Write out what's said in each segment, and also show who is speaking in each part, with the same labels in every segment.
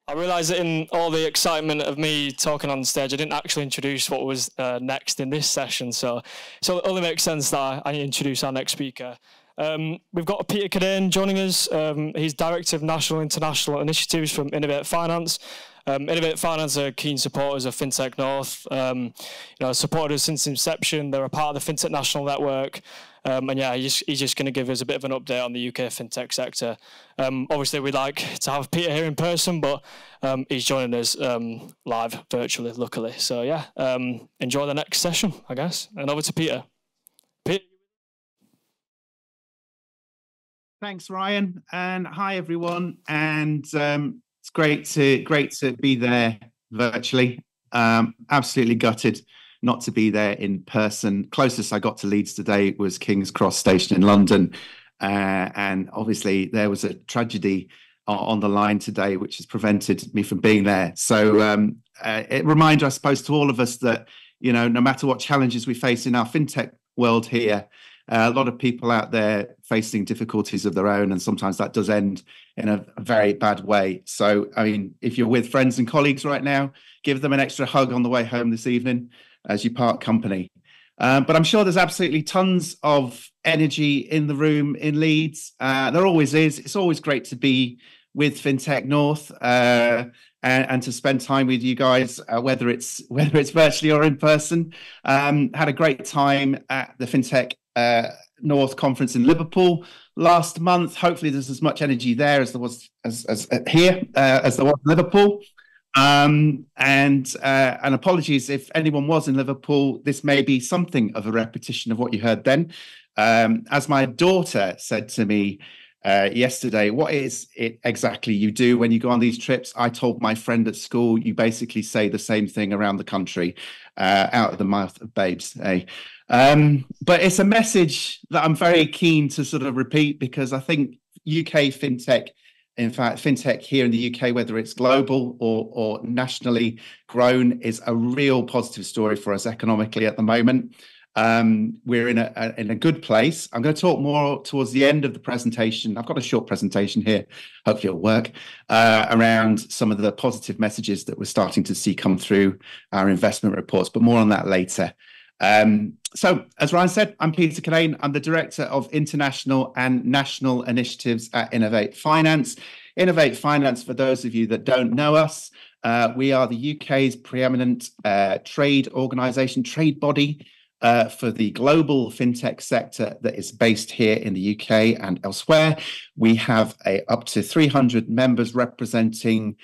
Speaker 1: I realised that in all the excitement of me talking on stage, I didn't actually introduce what was next in this session. So it only makes sense that I introduce our next speaker. We've got Peter Cadane joining us. He's Director of National International Initiatives from Innovate Finance. Innovate Finance are keen supporters of FinTech North. Supported us since inception. They're a part of the FinTech National Network. And yeah, he's just going to give us a bit of an update on the UK FinTech sector. Obviously, we'd like to have Peter here in person, but he's joining us live virtually, luckily. So yeah, enjoy the next session, I guess. And over to Peter. Peter.
Speaker 2: Thanks, Ryan, and hi everyone. And it's great to be there virtually. Absolutely gutted not to be there in person. Closest I got to Leeds today was King's Cross Station in London, and obviously there was a tragedy on the line today, which has prevented me from being there. So a reminder, I suppose, to all of us that no matter what challenges we face in our fintech world here. A lot of people out there facing difficulties of their own, and sometimes that does end in a very bad way. So, I mean, if you're with friends and colleagues right now, give them an extra hug on the way home this evening as you part company. But I'm sure there's absolutely tons of energy in the room in Leeds. There always is. It's always great to be with FinTech North and to spend time with you guys, whether it's virtually or in person. Had a great time at the FinTech North conference in Liverpool last month. Hopefully there's as much energy there as there was as here as there was in Liverpool. And apologies if anyone was in Liverpool. This may be something of a repetition of what you heard then. As my daughter said to me yesterday, what is it exactly you do when you go on these trips? I told my friend at school, you basically say the same thing around the country, out of the mouth of babes. But it's a message that I'm very keen to sort of repeat, because I think UK fintech, in fact, fintech here in the UK, whether it's global or nationally grown, is a real positive story for us economically at the moment. We're in a good place. I'm going to talk more towards the end of the presentation. I've got a short presentation here, hopefully it'll work, around some of the positive messages that we're starting to see come through our investment reports, but more on that later. So, as Ryan said, I'm Peter Cadane. I'm the Director of International and National Initiatives at Innovate Finance. Innovate Finance, for those of you that don't know us, we are the UK's preeminent trade organisation, trade body for the global fintech sector that is based here in the UK and elsewhere. We have up to 300 members representing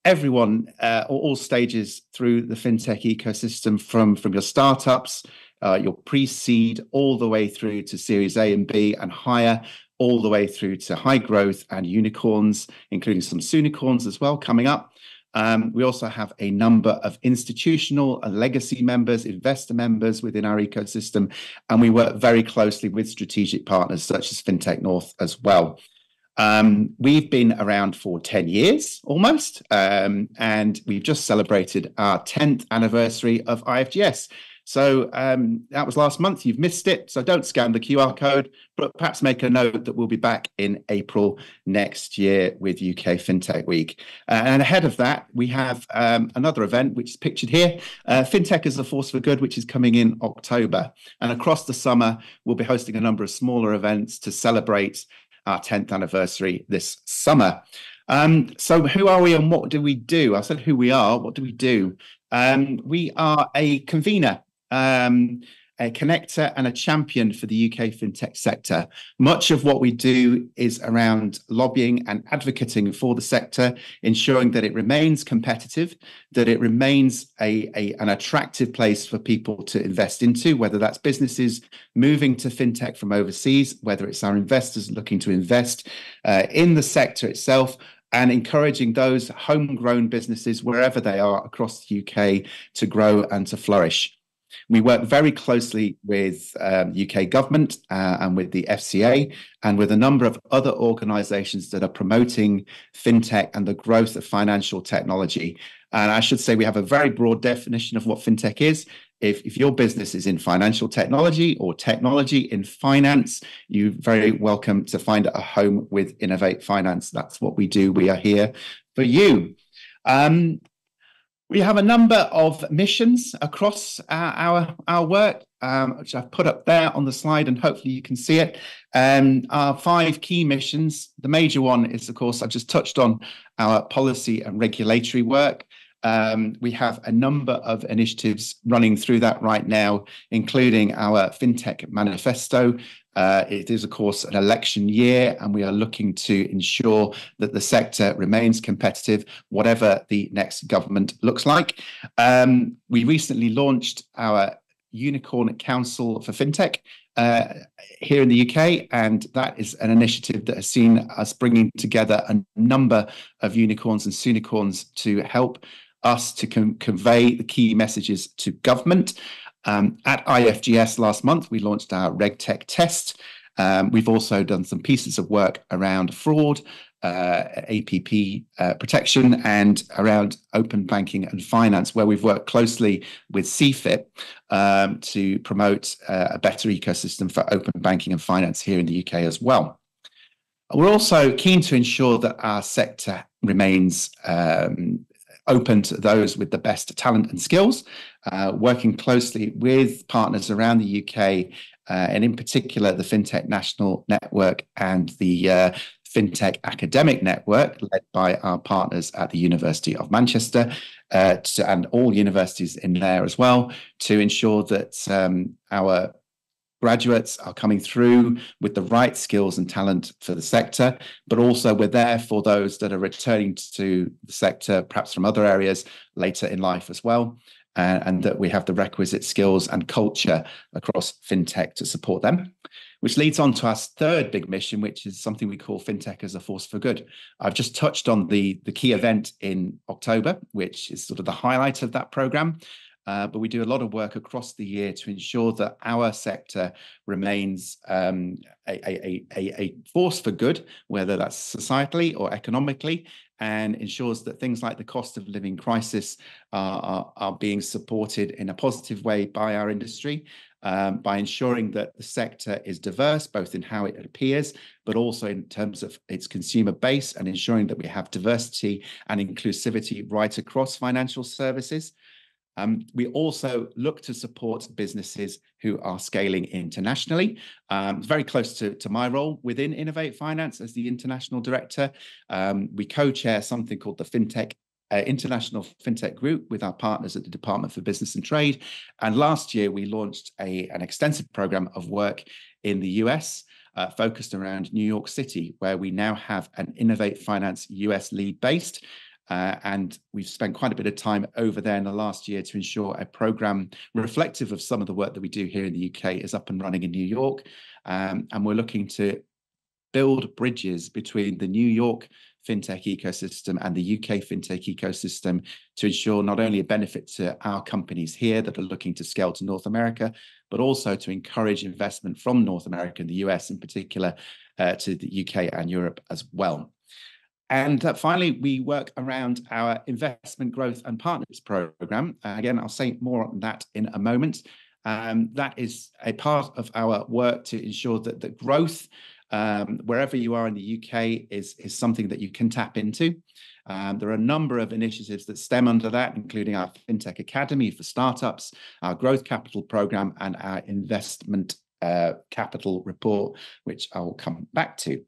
Speaker 2: everyone, all stages through the fintech ecosystem, from your startups, your pre-seed, all the way through to Series A and B and higher, all the way through to high growth and unicorns, including some soonicorns as well coming up. We also have a number of institutional and legacy members, investor members within our ecosystem, and we work very closely with strategic partners such as FinTech North as well. We've been around for 10 years almost, and we've just celebrated our 10th anniversary of IFGS. So that was last month. You've missed it, so don't scan the QR code, but perhaps make a note that we'll be back in April next year with UK FinTech Week. And ahead of that, we have another event, which is pictured here, FinTech as a Force for Good, which is coming in October. And across the summer, we'll be hosting a number of smaller events to celebrate our 10th anniversary this summer. So who are we and what do we do? I said who we are, what do we do? We are a convener, a connector and a champion for the UK fintech sector. Much of what we do is around lobbying and advocating for the sector, ensuring that it remains competitive, that it remains an attractive place for people to invest into, whether that's businesses moving to fintech from overseas, whether it's our investors looking to invest in the sector itself, and encouraging those homegrown businesses wherever they are across the UK to grow and to flourish. We work very closely with UK government and with the FCA and with a number of other organisations that are promoting fintech and the growth of financial technology. And I should say we have a very broad definition of what fintech is. If your business is in financial technology or technology in finance, you're very welcome to find a home with Innovate Finance. That's what we do. We are here for you. We have a number of missions across our work, which I've put up there on the slide, and hopefully you can see it. Our 5 key missions. The major one is, of course, I've just touched on our policy and regulatory work. We have a number of initiatives running through that right now, including our FinTech manifesto. It is, of course, an election year, and we are looking to ensure that the sector remains competitive, whatever the next government looks like. We recently launched our Unicorn Council for FinTech here in the UK, and that is an initiative that has seen us bringing together a number of unicorns and soonicorns to help us to convey the key messages to government. At IFGS last month, we launched our RegTech test. We've also done some pieces of work around fraud, APP protection, and around open banking and finance, where we've worked closely with CFIP to promote a better ecosystem for open banking and finance here in the UK as well. We're also keen to ensure that our sector remains open to those with the best talent and skills, working closely with partners around the UK, and in particular the FinTech National Network and the FinTech Academic Network, led by our partners at the University of Manchester, and all universities in there as well, to ensure that our graduates are coming through with the right skills and talent for the sector, but also we're there for those that are returning to the sector, perhaps from other areas later in life as well, and that we have the requisite skills and culture across FinTech to support them. Which leads on to our 3rd big mission, which is something we call FinTech as a Force for Good. I've just touched on the key event in October, which is sort of the highlight of that programme. But we do a lot of work across the year to ensure that our sector remains a force for good, whether that's societally or economically, and ensures that things like the cost of living crisis are being supported in a positive way by our industry, by ensuring that the sector is diverse, both in how it appears, but also in terms of its consumer base, and ensuring that we have diversity and inclusivity right across financial services. We also look to support businesses who are scaling internationally. It's very close to my role within Innovate Finance as the International Director. We co-chair something called the FinTech International FinTech Group with our partners at the Department for Business and Trade. And last year, we launched an extensive program of work in the US, focused around New York City, where we now have an Innovate Finance US lead based. And we've spent quite a bit of time over there in the last year to ensure a program reflective of some of the work that we do here in the UK is up and running in New York. And we're looking to build bridges between the New York FinTech ecosystem and the UK FinTech ecosystem to ensure not only a benefit to our companies here that are looking to scale to North America, but also to encourage investment from North America and the US in particular to the UK and Europe as well. And finally, we work around our investment growth and partners program. Again, I'll say more on that in a moment. That is a part of our work to ensure that the growth, wherever you are in the UK, is something that you can tap into. There are a number of initiatives that stem under that, including our FinTech Academy for startups, our growth capital program, and our investment capital report, which I will come back to.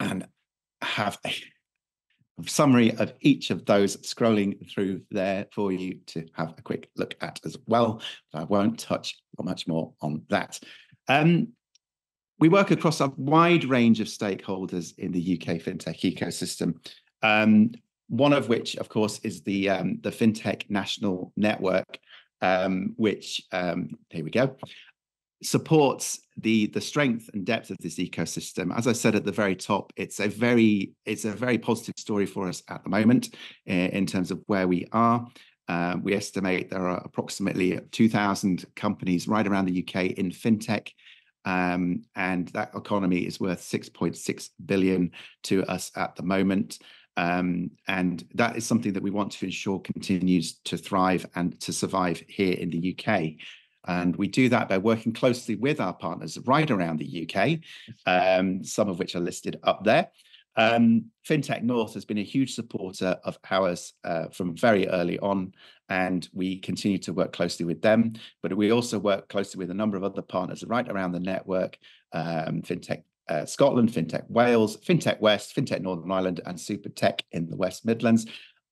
Speaker 2: And have a summary of each of those scrolling through there for you to have a quick look at as well. But I won't touch much more on that. We work across a wide range of stakeholders in the UK FinTech ecosystem. One of which, of course, is the FinTech National Network, which, here we go, supports the strength and depth of this ecosystem. As I said at the very top, it's a very positive story for us at the moment in terms of where we are. We estimate there are approximately 2,000 companies right around the UK in FinTech, and that economy is worth 6.6 billion to us at the moment. And that is something that we want to ensure continues to thrive and to survive here in the UK. And we do that by working closely with our partners right around the UK, some of which are listed up there. FinTech North has been a huge supporter of ours from very early on, and we continue to work closely with them. But we also work closely with a number of other partners right around the network, FinTech Scotland, FinTech Wales, FinTech West, FinTech Northern Ireland, and SuperTech in the West Midlands.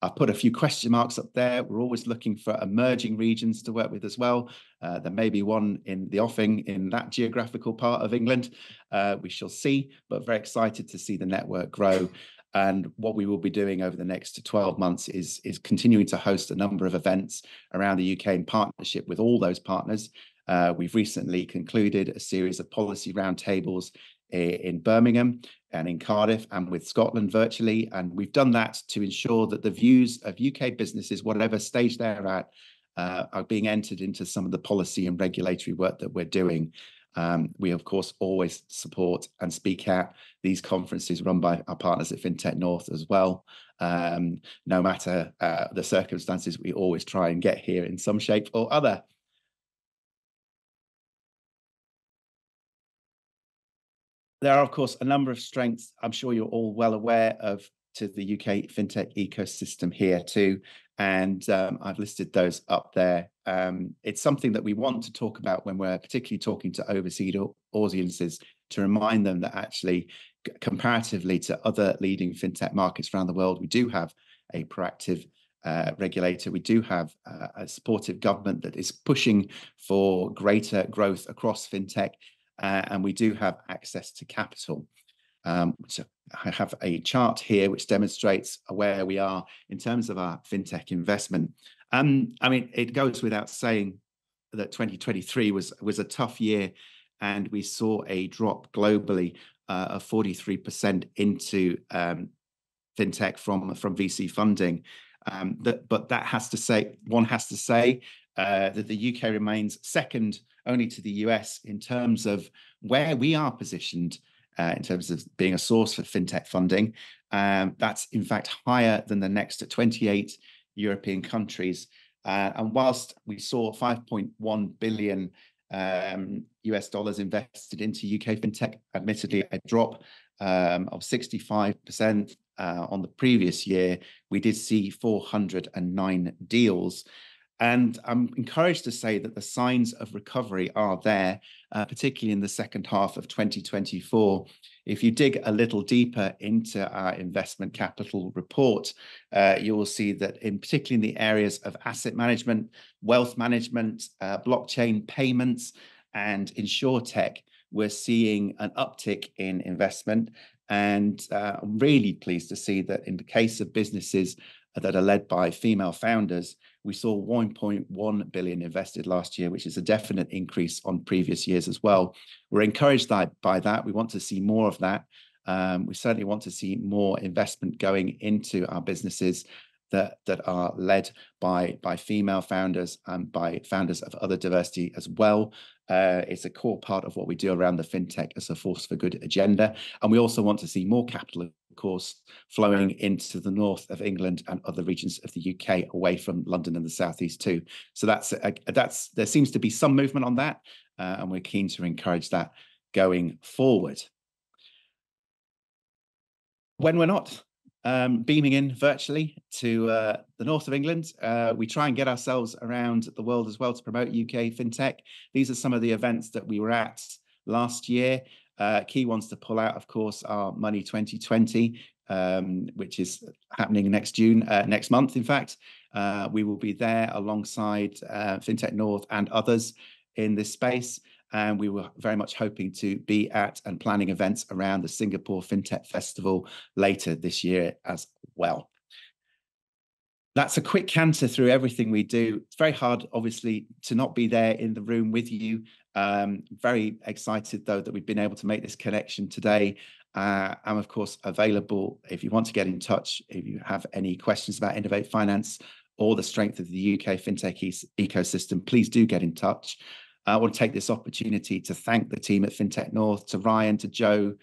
Speaker 2: I've put a few question marks up there. We're always looking for emerging regions to work with as well. There may be one in the offing in that geographical part of England. We shall see, but very excited to see the network grow. And what we will be doing over the next 12 months is continuing to host a number of events around the UK in partnership with all those partners. We've recently concluded a series of policy roundtables in Birmingham and in Cardiff and with Scotland virtually. And we've done that to ensure that the views of UK businesses, whatever stage they're at, are being entered into some of the policy and regulatory work that we're doing. We, of course, always support and speak at these conferences run by our partners at FinTech North as well. No matter the circumstances, we always try and get here in some shape or other. There are, of course, a number of strengths I'm sure you're all well aware of to the UK FinTech ecosystem here too. And I've listed those up there. It's something that we want to talk about when we're particularly talking to overseas audiences, to remind them that actually, comparatively to other leading FinTech markets around the world, we do have a proactive regulator. We do have a supportive government that is pushing for greater growth across FinTech. And we do have access to capital. So I have a chart here which demonstrates where we are in terms of our FinTech investment. I mean, it goes without saying that 2023 was a tough year, and we saw a drop globally of 43% into FinTech from VC funding. But that has to say, one has to say that the UK remains second only to the US in terms of where we are positioned in terms of being a source for FinTech funding. That's in fact higher than the next 28 European countries. And whilst we saw 5.1 billion US dollars invested into UK FinTech, admittedly a drop of 65% on the previous year, we did see 409 deals. And I'm encouraged to say that the signs of recovery are there, particularly in the second half of 2024. If you dig a little deeper into our investment capital report, you will see that particularly in the areas of asset management, wealth management, blockchain payments, and insurtech, we're seeing an uptick in investment. And I'm really pleased to see that in the case of businesses that are led by female founders, we saw 1.1 billion invested last year, which is a definite increase on previous years as well. We're encouraged by that. We want to see more of that. We certainly want to see more investment going into our businesses that are led by female founders and by founders of other diversity as well. It's a core part of what we do around the FinTech as a force for good agenda. And we also want to see more capital, of course, flowing into the north of England and other regions of the UK away from London and the southeast too. So there seems to be some movement on that, and we're keen to encourage that going forward. When we're not beaming in virtually to the north of England, we try and get ourselves around the world as well to promote UK FinTech. These are some of the events that we were at last year. Key ones to pull out, of course, are Money 2020, which is happening next month, in fact. We will be there alongside FinTech North and others in this space. And we were very much hoping to be at and planning events around the Singapore FinTech Festival later this year as well. That's a quick canter through everything we do. It's very hard, obviously, to not be there in the room with you. Very excited, though, that we've been able to make this connection today. I'm, of course, available if you want to get in touch, if you have any questions about Innovate Finance or the strength of the UK FinTech ecosystem, please do get in touch. I want to take this opportunity to thank the team at FinTech North, to Ryan, to Joe,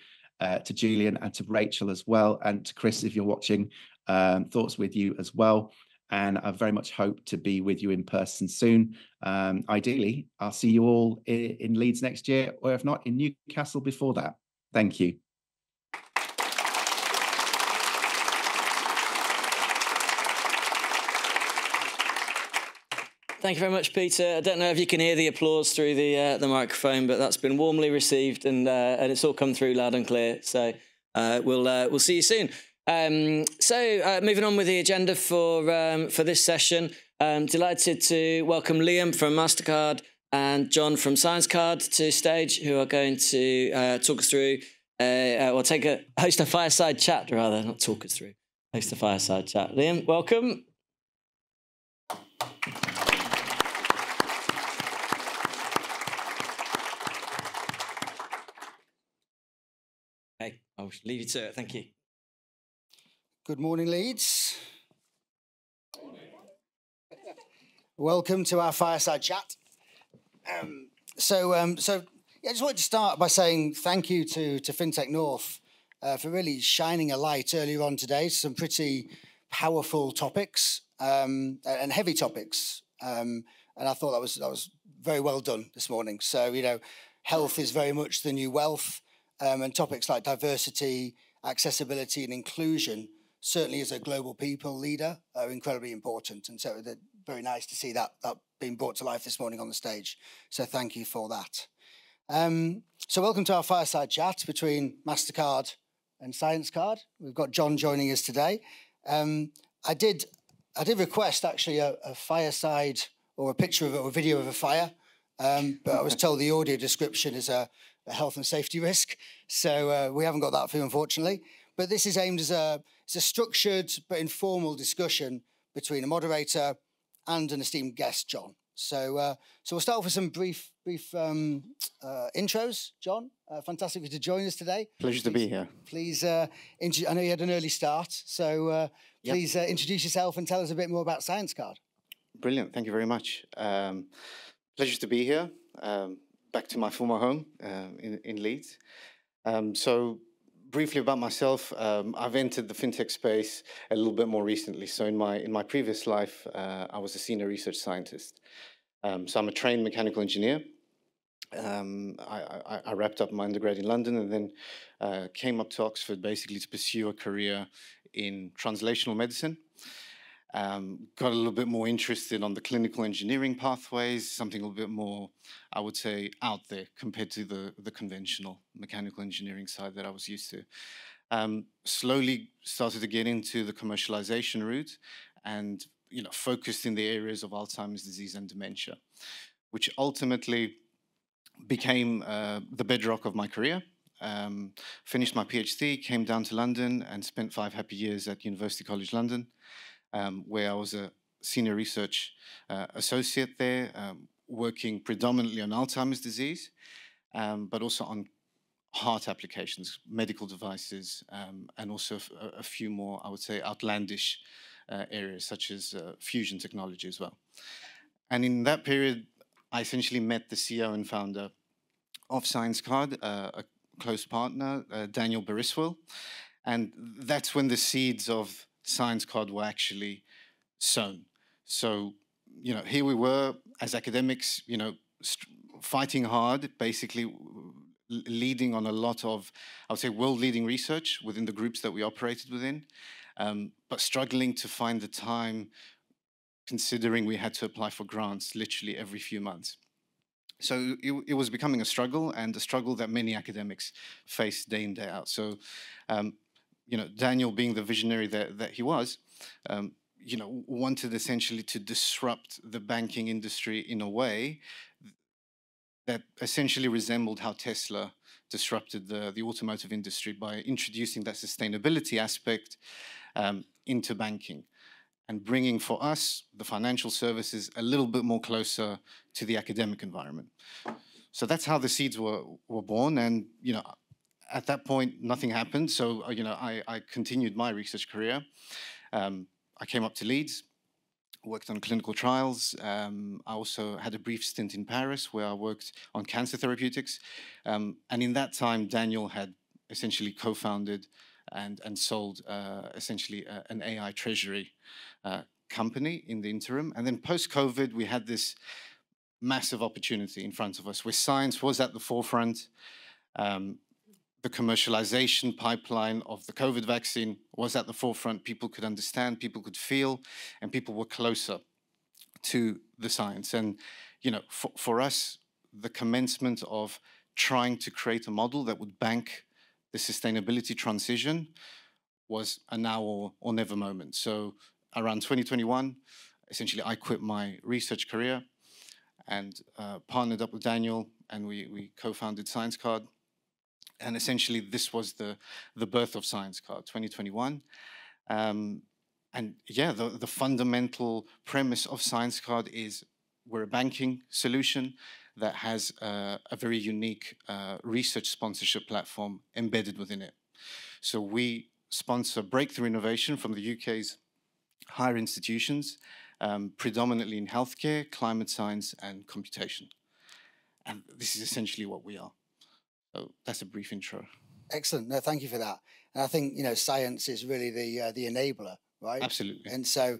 Speaker 2: to Julian, and to Rachel as well, and to Chris, if you're watching. Thoughts with you as well. And I very much hope to be with you in person soon. Ideally, I'll see you all in Leeds next year, or if not, in Newcastle before that. Thank you.
Speaker 3: Thank you very much, Peter. I don't know if you can hear the applause through the microphone, but that's been warmly received, and it's all come through loud and clear. So we'll see you soon. Moving on with the agenda for this session, I'm delighted to welcome Liam from MasterCard and John from ScienceCard to stage, who are going to talk us through, host a fireside chat rather, not talk us through, host a fireside chat. Liam, welcome. Okay, I'll leave you to it. Thank you.
Speaker 4: Good morning, Leeds. Welcome to our fireside chat. I just wanted to start by saying thank you to FinTech North for really shining a light earlier on today. Some pretty powerful topics and heavy topics, and I thought that was very well done this morning. So health is very much the new wealth, and topics like diversity, accessibility, and inclusion, certainly as a global people leader, are incredibly important. And so very nice to see that being brought to life this morning on the stage. So thank you for that. So welcome to our fireside chat between MasterCard and ScienceCard. We've got John joining us today. I did request actually a fireside or a picture of it or a video of a fire, but I was told the audio description is a health and safety risk. So we haven't got that for you, unfortunately. But this is aimed as a structured but informal discussion between a moderator and an esteemed guest, John. So we'll start off with some brief intros. John, fantastic for you to join us today.
Speaker 5: Pleasure to be here.
Speaker 4: Please, I know you had an early start, so please introduce yourself and tell us a bit more about ScienceCard.
Speaker 5: Brilliant, thank you very much. Pleasure to be here, back to my former home in Leeds. So briefly about myself, I've entered the fintech space a little bit more recently. So in my previous life, I was a senior research scientist. So I'm a trained mechanical engineer. I wrapped up my undergrad in London and then came up to Oxford basically to pursue a career in translational medicine. Got a little bit more interested on the clinical engineering pathways, something a little bit more, I would say, out there compared to the conventional mechanical engineering side that I was used to. Slowly started to get into the commercialization route and focused in the areas of Alzheimer's disease and dementia, which ultimately became the bedrock of my career. Finished my PhD, came down to London and spent 5 happy years at University College London, where I was a senior research associate there, working predominantly on Alzheimer's disease, but also on heart applications, medical devices, and also a few more, I would say, outlandish areas such as fusion technology as well. And in that period, I essentially met the CEO and founder of ScienceCard, a close partner, Daniel Beriswell, and that's when the seeds of ScienceCard were actually sown. So, here we were as academics, fighting hard, basically leading on a lot of, I would say, world-leading research within the groups that we operated within, but struggling to find the time, considering we had to apply for grants literally every few months. So it was becoming a struggle, and a struggle that many academics face day in, day out. So, Daniel, being the visionary that he was, wanted essentially to disrupt the banking industry in a way that essentially resembled how Tesla disrupted the automotive industry by introducing that sustainability aspect into banking and bringing for us, the financial services, a little bit more closer to the academic environment. So that's how the seeds were born. And, at that point, nothing happened. So, I continued my research career. I came up to Leeds, worked on clinical trials. I also had a brief stint in Paris where I worked on cancer therapeutics. And in that time, Daniel had essentially co-founded and sold essentially an AI treasury company in the interim. And then post-COVID, we had this massive opportunity in front of us where science was at the forefront. The commercialization pipeline of the COVID vaccine was at the forefront. People could understand, people could feel, and people were closer to the science. And, for us, the commencement of trying to create a model that would bank the sustainability transition was a now or never moment. So around 2021, essentially, I quit my research career and partnered up with Daniel, and we co-founded ScienceCard. And essentially, this was the birth of ScienceCard, 2021. And yeah, the fundamental premise of ScienceCard is we're a banking solution that has a very unique research sponsorship platform embedded within it. So we sponsor breakthrough innovation from the UK's higher institutions, predominantly in healthcare, climate science, and computation. And this is essentially what we are. So that's a brief intro.
Speaker 4: Excellent. No, thank you for that. And I think, science is really the enabler, right?
Speaker 5: Absolutely.
Speaker 4: And so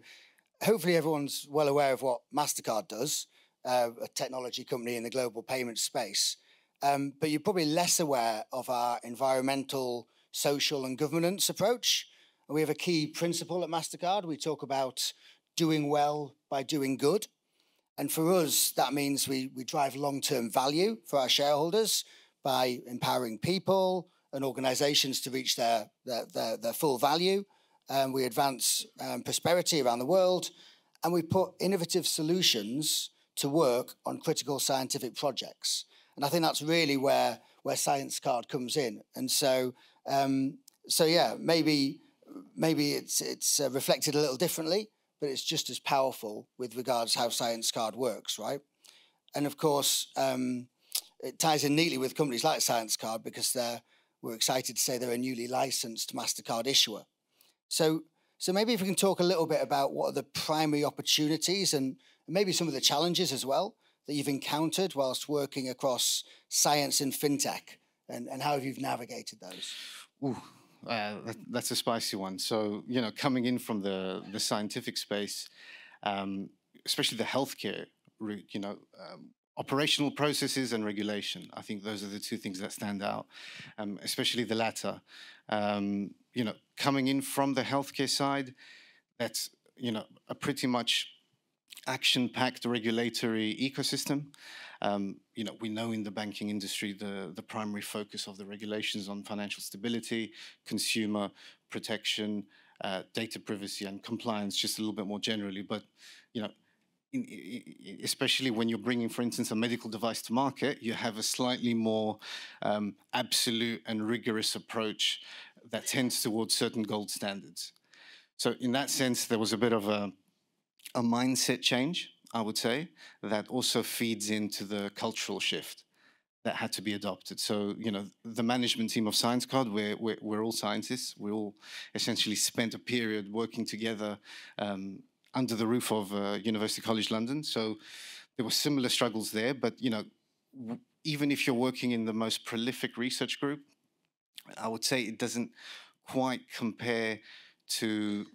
Speaker 4: hopefully everyone's well aware of what MasterCard does, a technology company in the global payment space. But you're probably less aware of our environmental, social, and governance approach. And we have a key principle at MasterCard. We talk about doing well by doing good. And for us, that means we drive long-term value for our shareholders by empowering people and organizations to reach their full value. We advance prosperity around the world, and we put innovative solutions to work on critical scientific projects. And I think that's really where ScienceCard comes in. And so yeah, maybe it's reflected a little differently, but it's just as powerful with regards to how ScienceCard works, right? And of course, it ties in neatly with companies like ScienceCard because we're excited to say they're a newly licensed MasterCard issuer. So maybe if we can talk a little bit about what are the primary opportunities and maybe some of the challenges as well that you've encountered whilst working across science and fintech, and how have you navigated those?
Speaker 5: Ooh, that's a spicy one. So, coming in from the scientific space, especially the healthcare route, operational processes and regulation. I think those are the two things that stand out, especially the latter. Coming in from the healthcare side, that's, a pretty much action-packed regulatory ecosystem. We know in the banking industry, the primary focus of the regulations on financial stability, consumer protection, data privacy, and compliance, just a little bit more generally. But, especially when you're bringing, for instance, a medical device to market, you have a slightly more absolute and rigorous approach that tends towards certain gold standards. So in that sense, there was a bit of a mindset change, I would say, that also feeds into the cultural shift that had to be adopted. So, the management team of ScienceCard, we're all scientists. We all essentially spent a period working together under the roof of University College London. So there were similar struggles there. But, even if you're working in the most prolific research group, I would say it doesn't quite compare to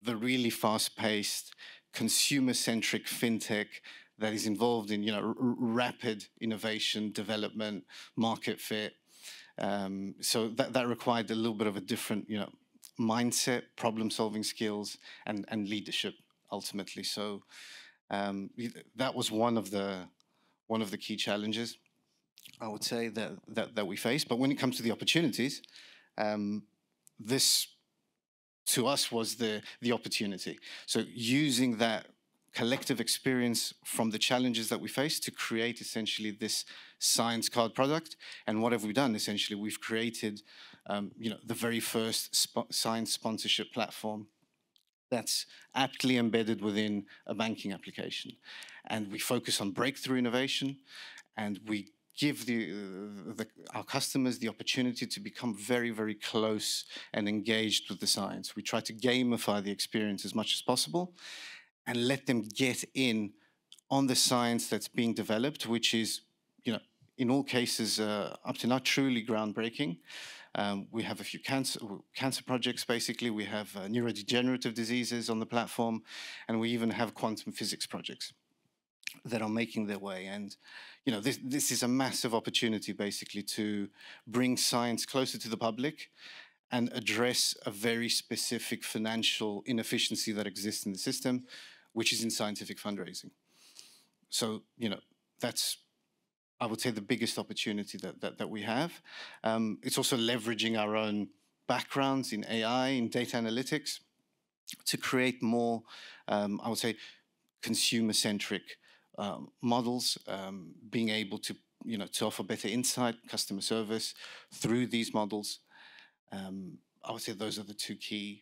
Speaker 5: the really fast-paced, consumer-centric fintech that is involved in, rapid innovation, development, market fit. So that required a little bit of a different, mindset, problem-solving skills, and leadership ultimately. So that was one of the key challenges, I would say, that we faced. But when it comes to the opportunities, this to us was the opportunity. So using that collective experience from the challenges that we faced to create essentially this ScienceCard product. And what have we done? Essentially, we've created the very first science sponsorship platform that's aptly embedded within a banking application. And we focus on breakthrough innovation, and we give our customers the opportunity to become very, very close and engaged with the science. We try to gamify the experience as much as possible and let them get in on the science that's being developed, which is, in all cases, up to now, truly groundbreaking. We have a few cancer projects, basically. We have neurodegenerative diseases on the platform, and we even have quantum physics projects that are making their way. And, this is a massive opportunity, basically, to bring science closer to the public and address a very specific financial inefficiency that exists in the system, which is in scientific fundraising. so, that's, I would say, the biggest opportunity that we have. It's also leveraging our own backgrounds in AI, in data analytics, to create more, I would say, consumer-centric models, being able to, to offer better insight, customer service through these models. I would say those are the two key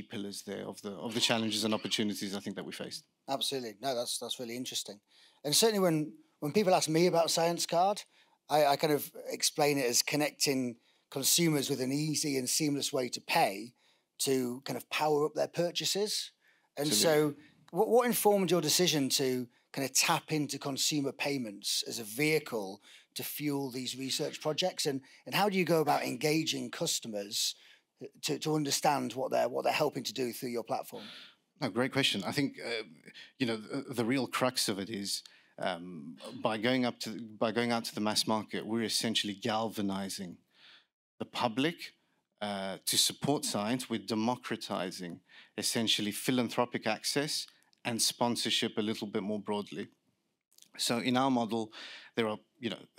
Speaker 5: pillars there of the challenges and opportunities I think that we faced.
Speaker 4: Absolutely. No, that's really interesting. And certainly when people ask me about Science Card, I kind of explain it as connecting consumers with an easy and seamless way to pay to kind of power up their purchases. And
Speaker 5: Absolutely.
Speaker 4: so what informed your decision to kind of tap into consumer payments as a vehicle to fuel these research projects? And how do you go about engaging customers to understand what they're helping to do through your platform?
Speaker 5: No, great question. I think the real crux of it is by going out to the mass market, we're essentially galvanizing the public to support science. We're democratizing essentially philanthropic access and sponsorship a little bit more broadly. So in our model, there are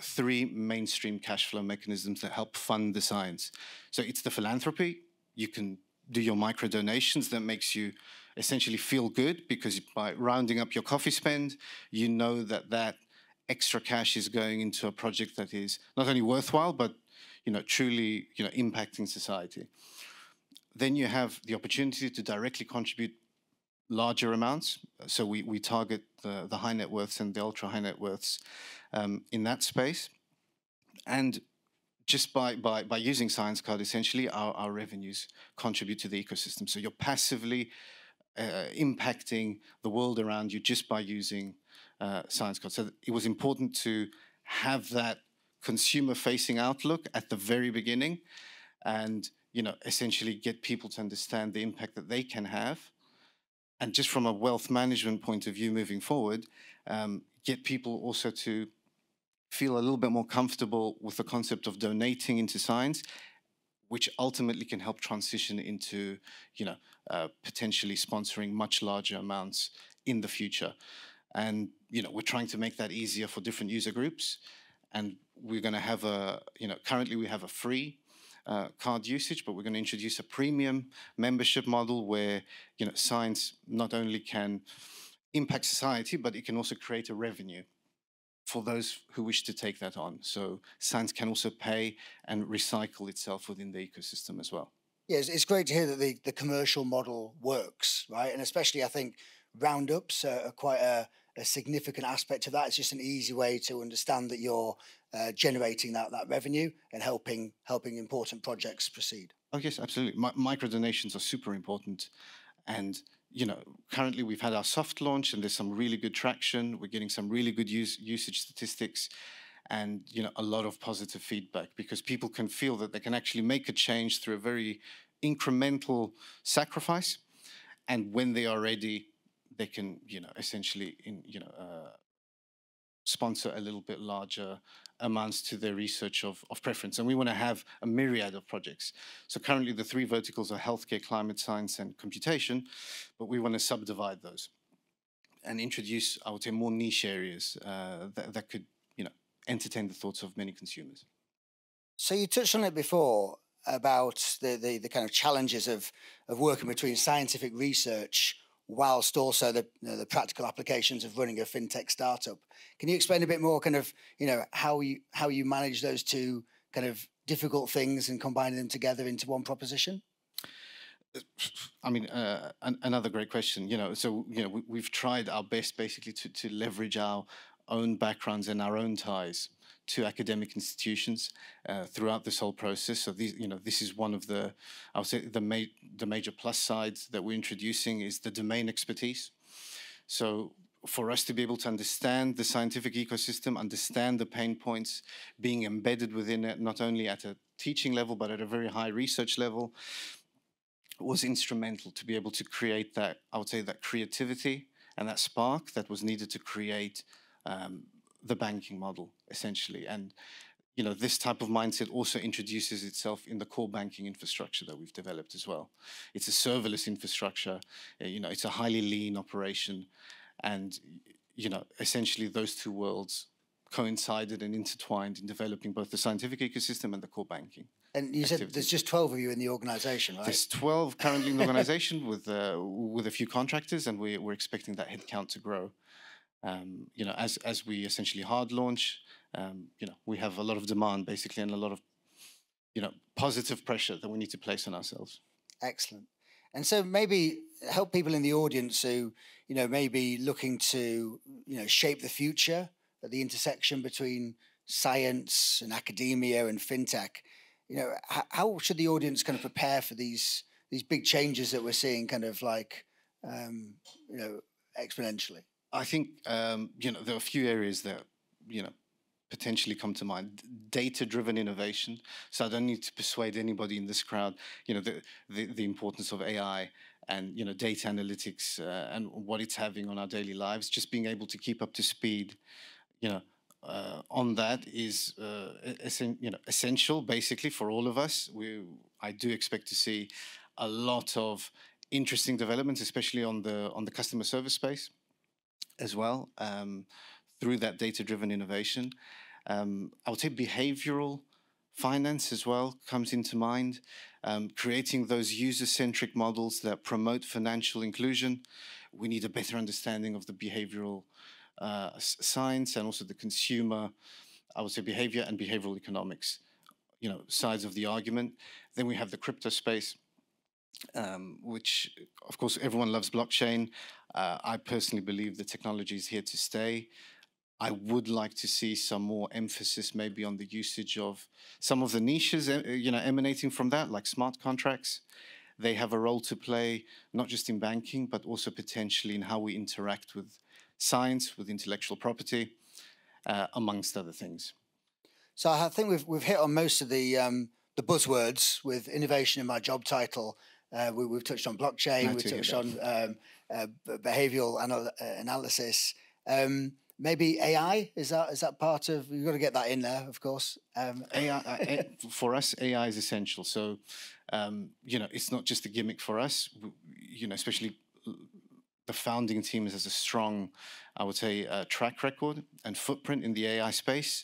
Speaker 5: three mainstream cash flow mechanisms that help fund the science. So it's the philanthropy. You can do your micro donations that makes you essentially feel good, because by rounding up your coffee spend, you know that extra cash is going into a project that is not only worthwhile, but truly impacting society. Then you have the opportunity to directly contribute larger amounts. So we target the high net worths and the ultra high net worths in that space. And just by using Science Card, essentially, our revenues contribute to the ecosystem. So you're passively impacting the world around you just by using Science Card. So it was important to have that consumer-facing outlook at the very beginning, and essentially get people to understand the impact that they can have. And just from a wealth management point of view moving forward, get people also to feel a little bit more comfortable with the concept of donating into science, which ultimately can help transition into, potentially sponsoring much larger amounts in the future. And, we're trying to make that easier for different user groups. And we're going to have currently we have a free card usage, but we're going to introduce a premium membership model where, science not only can impact society, but it can also create a revenue for those who wish to take that on. So science can also pay and recycle itself within the ecosystem as well.
Speaker 4: Yeah, it's great to hear that the commercial model works, right? And especially, I think, roundups are quite a significant aspect of that. It's just an easy way to understand that you're generating that revenue and helping important projects proceed.
Speaker 5: Oh, yes, absolutely. Micro donations are super important. And currently we've had our soft launch and there's some really good traction. We're getting some really good usage statistics and, a lot of positive feedback, because people can feel that they can actually make a change through a very incremental sacrifice. And when they are ready, they can, essentially, sponsor a little bit larger amounts to their research of preference. And we want to have a myriad of projects. So currently the three verticals are healthcare, climate science, and computation, but we want to subdivide those and introduce, I would say, more niche areas that could, entertain the thoughts of many consumers.
Speaker 4: So you touched on it before about the kind of challenges of working between scientific research whilst also the practical applications of running a fintech startup. Can you explain a bit more kind of, how you manage those two kind of difficult things and combining them together into one proposition?
Speaker 5: I mean, another great question. So we've tried our best basically to leverage our own backgrounds and our own ties to academic institutions throughout this whole process. So these, this is one of the, I would say, the major plus sides that we're introducing is the domain expertise. So for us to be able to understand the scientific ecosystem, understand the pain points, being embedded within it, not only at a teaching level, but at a very high research level, was instrumental to be able to create that, I would say, that creativity and that spark that was needed to create the banking model, essentially. And, this type of mindset also introduces itself in the core banking infrastructure that we've developed as well. It's a serverless infrastructure, it's a highly lean operation. And, essentially those two worlds coincided and intertwined in developing both the scientific ecosystem and the core banking.
Speaker 4: And you said there's just 12 of you in the organisation, right?
Speaker 5: There's 12 currently in the organisation with a few contractors, and we're expecting that headcount to grow. As we essentially hard launch, we have a lot of demand basically, and a lot of positive pressure that we need to place on ourselves.
Speaker 4: Excellent. And so maybe help people in the audience who may be looking to shape the future at the intersection between science and academia and fintech. How should the audience kind of prepare for these big changes that we're seeing kind of like exponentially?
Speaker 5: I think there are a few areas that potentially come to mind. Data-driven innovation. So I don't need to persuade anybody in this crowd, the importance of AI and data analytics and what it's having on our daily lives. Just being able to keep up to speed, on that is essential, basically, for all of us. I do expect to see a lot of interesting developments, especially on the customer service space as well, through that data-driven innovation. I would say behavioral finance as well comes into mind, creating those user-centric models that promote financial inclusion. We need a better understanding of the behavioral science and also the consumer, I would say, behavior and behavioral economics, sides of the argument. Then we have the crypto space, which, of course, everyone loves blockchain. I personally believe the technology is here to stay. I would like to see some more emphasis maybe on the usage of some of the niches, emanating from that, like smart contracts. They have a role to play, not just in banking, but also potentially in how we interact with science, with intellectual property, amongst other things.
Speaker 4: So I think we've hit on most of the buzzwords with innovation in my job title. We've touched on blockchain. We've touched on behavioral analysis. Maybe AI, is that part of? You've got to get that in there, of course.
Speaker 5: AI for us, AI is essential. So it's not just a gimmick for us. Especially the founding team has a strong, I would say, track record and footprint in the AI space.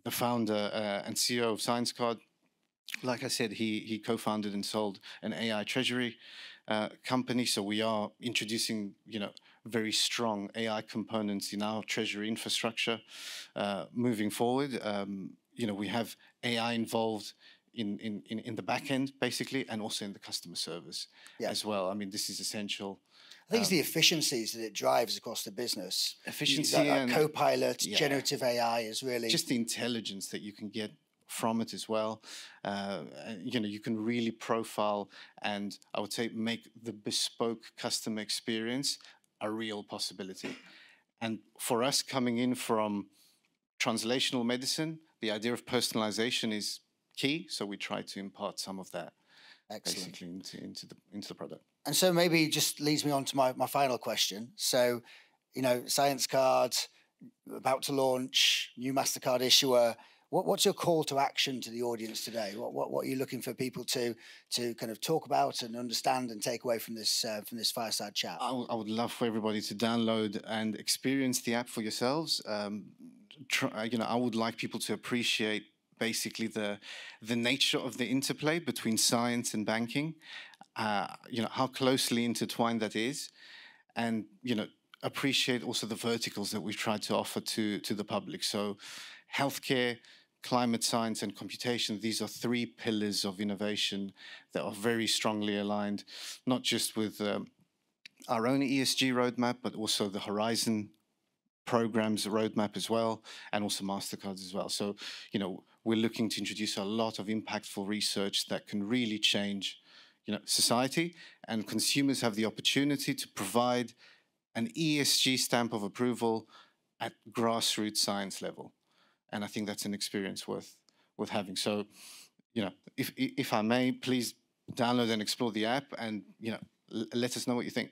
Speaker 5: The founder and CEO of ScienceCard, like I said, he co-founded and sold an AI treasury company. So we are introducing, very strong AI components in our treasury infrastructure moving forward. We have AI involved in the back end, basically, and also in the customer service as well. I mean, this is essential.
Speaker 4: I think it's the efficiencies that it drives across the business.
Speaker 5: Efficiency
Speaker 4: and Copilot, generative AI is really
Speaker 5: just the intelligence that you can get from it as well. You can really profile and, I would say, make the bespoke customer experience a real possibility. And for us, coming in from translational medicine, the idea of personalization is key. So we try to impart some of that basically into the product.
Speaker 4: And so maybe just leads me on to my final question. So, ScienceCard, about to launch, new MasterCard issuer. What's your call to action to the audience today? What are you looking for people to kind of talk about and understand and take away from this fireside chat?
Speaker 5: I would love for everybody to download and experience the app for yourselves. I would like people to appreciate basically the nature of the interplay between science and banking. How closely intertwined that is, and appreciate also the verticals that we've tried to offer to the public. So, healthcare, climate science, and computation. These are three pillars of innovation that are very strongly aligned, not just with our own ESG roadmap, but also the Horizon programs roadmap as well, and also MasterCard as well. So, we're looking to introduce a lot of impactful research that can really change society, and consumers have the opportunity to provide an ESG stamp of approval at grassroots science level. And I think that's an experience worth having. So, if I may, please download and explore the app, and let us know what you think.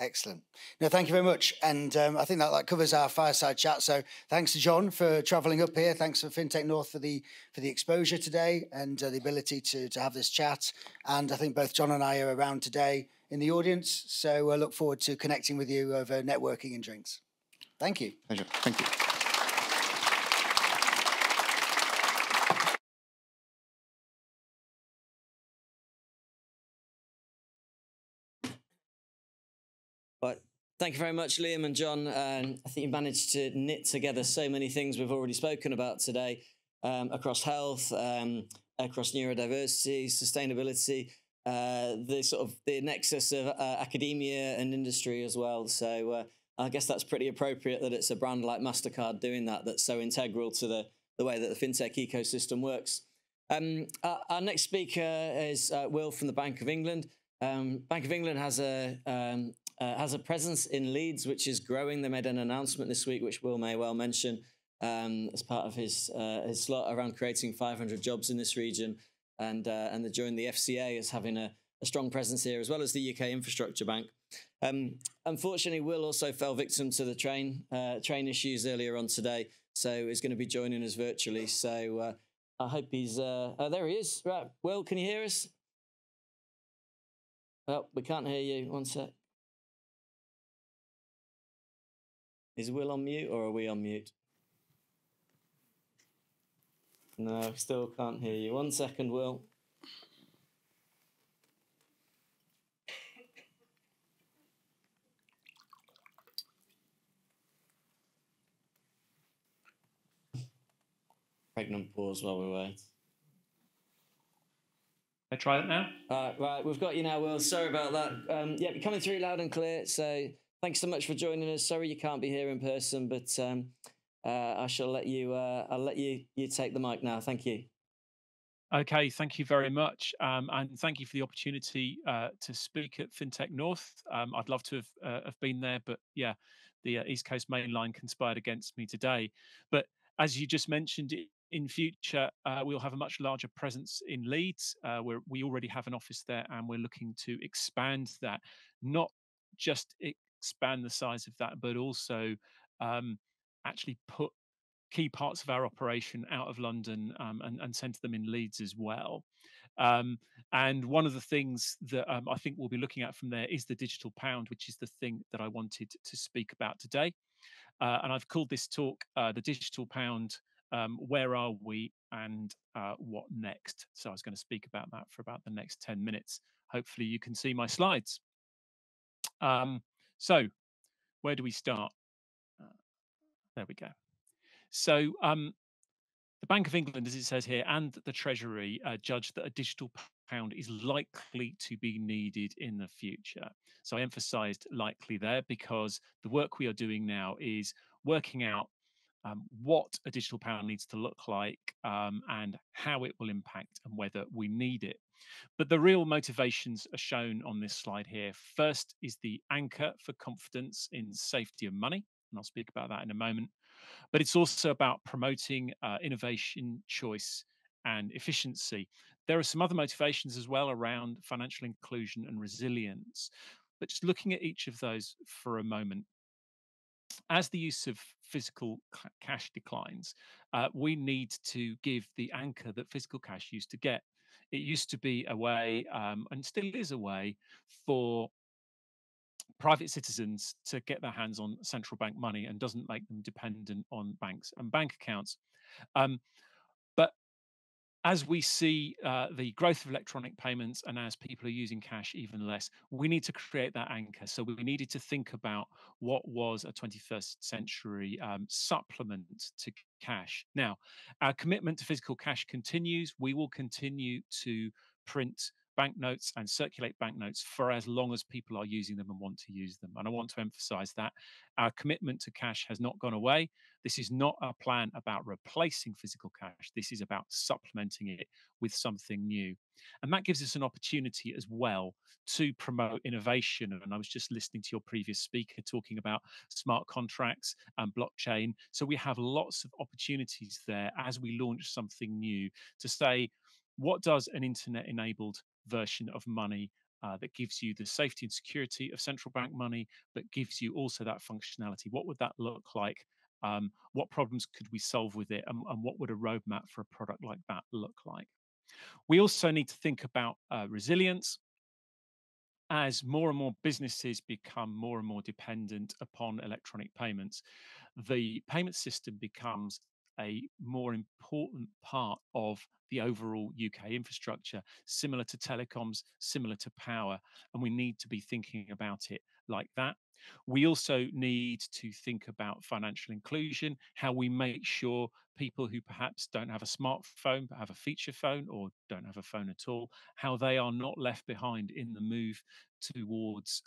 Speaker 4: Excellent. No, thank you very much. And I think that covers our fireside chat. So thanks to John for travelling up here. Thanks for FinTech North for the exposure today and the ability to have this chat. And I think both John and I are around today in the audience. So I look forward to connecting with you over networking and drinks. Thank you.
Speaker 5: Pleasure. Thank you.
Speaker 3: Right. Thank you very much, Liam and John. I think you managed to knit together so many things we've already spoken about today across health, across neurodiversity, sustainability, the nexus of academia and industry as well. So I guess that's pretty appropriate that it's a brand like MasterCard doing that, that's so integral to the way that the fintech ecosystem works. Our next speaker is Will from the Bank of England. Bank of England has a presence in Leeds, which is growing. They made an announcement this week, which Will may well mention, as part of his slot around creating 500 jobs in this region, and they joined the FCA as having a strong presence here, as well as the UK Infrastructure Bank. Unfortunately, Will also fell victim to the train issues earlier on today, so he's going to be joining us virtually. So I hope he's there. He is. Right, Will, can you hear us? Oh, we can't hear you. One sec. Is Will on mute or are we on mute? No, still can't hear you. 1 second, Will. Pregnant pause while we wait.
Speaker 6: I try it now?
Speaker 3: Right, we've got you now, Will. Sorry about that. Yeah, you're coming through loud and clear. So thanks so much for joining us. Sorry you can't be here in person, but I shall let you. I'll let you take the mic now. Thank you.
Speaker 6: Okay, thank you very much, and thank you for the opportunity to speak at FinTech North. I'd love to have been there, but yeah, the East Coast Main Line conspired against me today. But as you just mentioned, in future we'll have a much larger presence in Leeds. Where we already have an office there, and we're looking to expand that. Not just expand the size of that, but also actually put key parts of our operation out of London and centre them in Leeds as well. And one of the things that I think we'll be looking at from there is the digital pound, which is the thing that I wanted to speak about today. And I've called this talk the digital pound, where are we and what next? So I was going to speak about that for about the next 10 minutes. Hopefully you can see my slides. So where do we start? There we go. So the Bank of England, as it says here, and the Treasury judged that a digital pound is likely to be needed in the future. So I emphasised likely there because the work we are doing now is working out what a digital pound needs to look like and how it will impact and whether we need it. But the real motivations are shown on this slide here. First is the anchor for confidence in safety of money, and I'll speak about that in a moment. But it's also about promoting innovation, choice, and efficiency. There are some other motivations as well around financial inclusion and resilience. But just looking at each of those for a moment, as the use of physical cash declines, we need to give the anchor that physical cash used to get. It used to be a way, and still is a way, for private citizens to get their hands on central bank money and doesn't make them dependent on banks and bank accounts. But as we see the growth of electronic payments and as people are using cash even less, we need to create that anchor. So we needed to think about what was a 21st century supplement to cash. Now, our commitment to physical cash continues. We will continue to print banknotes and circulate banknotes for as long as people are using them and want to use them. And I want to emphasize that our commitment to cash has not gone away. This is not a plan about replacing physical cash. This is about supplementing it with something new. And that gives us an opportunity as well to promote innovation. And I was just listening to your previous speaker talking about smart contracts and blockchain. So we have lots of opportunities there as we launch something new to say, what does an internet-enabled version of money that gives you the safety and security of central bank money, but gives you also that functionality? What would that look like? What problems could we solve with it? And what would a roadmap for a product like that look like? We also need to think about resilience. as more and more businesses become more and more dependent upon electronic payments, the payment system becomes a more important part of the overall UK infrastructure, similar to telecoms, similar to power, and we need to be thinking about it like that. We also need to think about financial inclusion, how we make sure people who perhaps don't have a smartphone but have a feature phone or don't have a phone at all, how they are not left behind in the move towards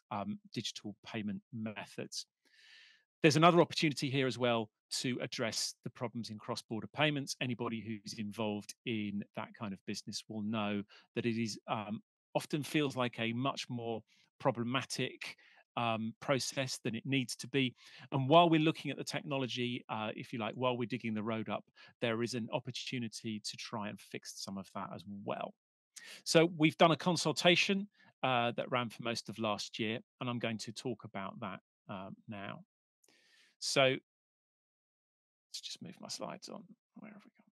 Speaker 6: digital payment methods. There's another opportunity here as well to address the problems in cross-border payments. Anybody who's involved in that kind of business will know that it is often feels like a much more problematic process than it needs to be. And while we're looking at the technology, if you like, while we're digging the road up, there is an opportunity to try and fix some of that as well. So we've done a consultation that ran for most of last year, and I'm going to talk about that now. So let's just move my slides on. Where have we gone?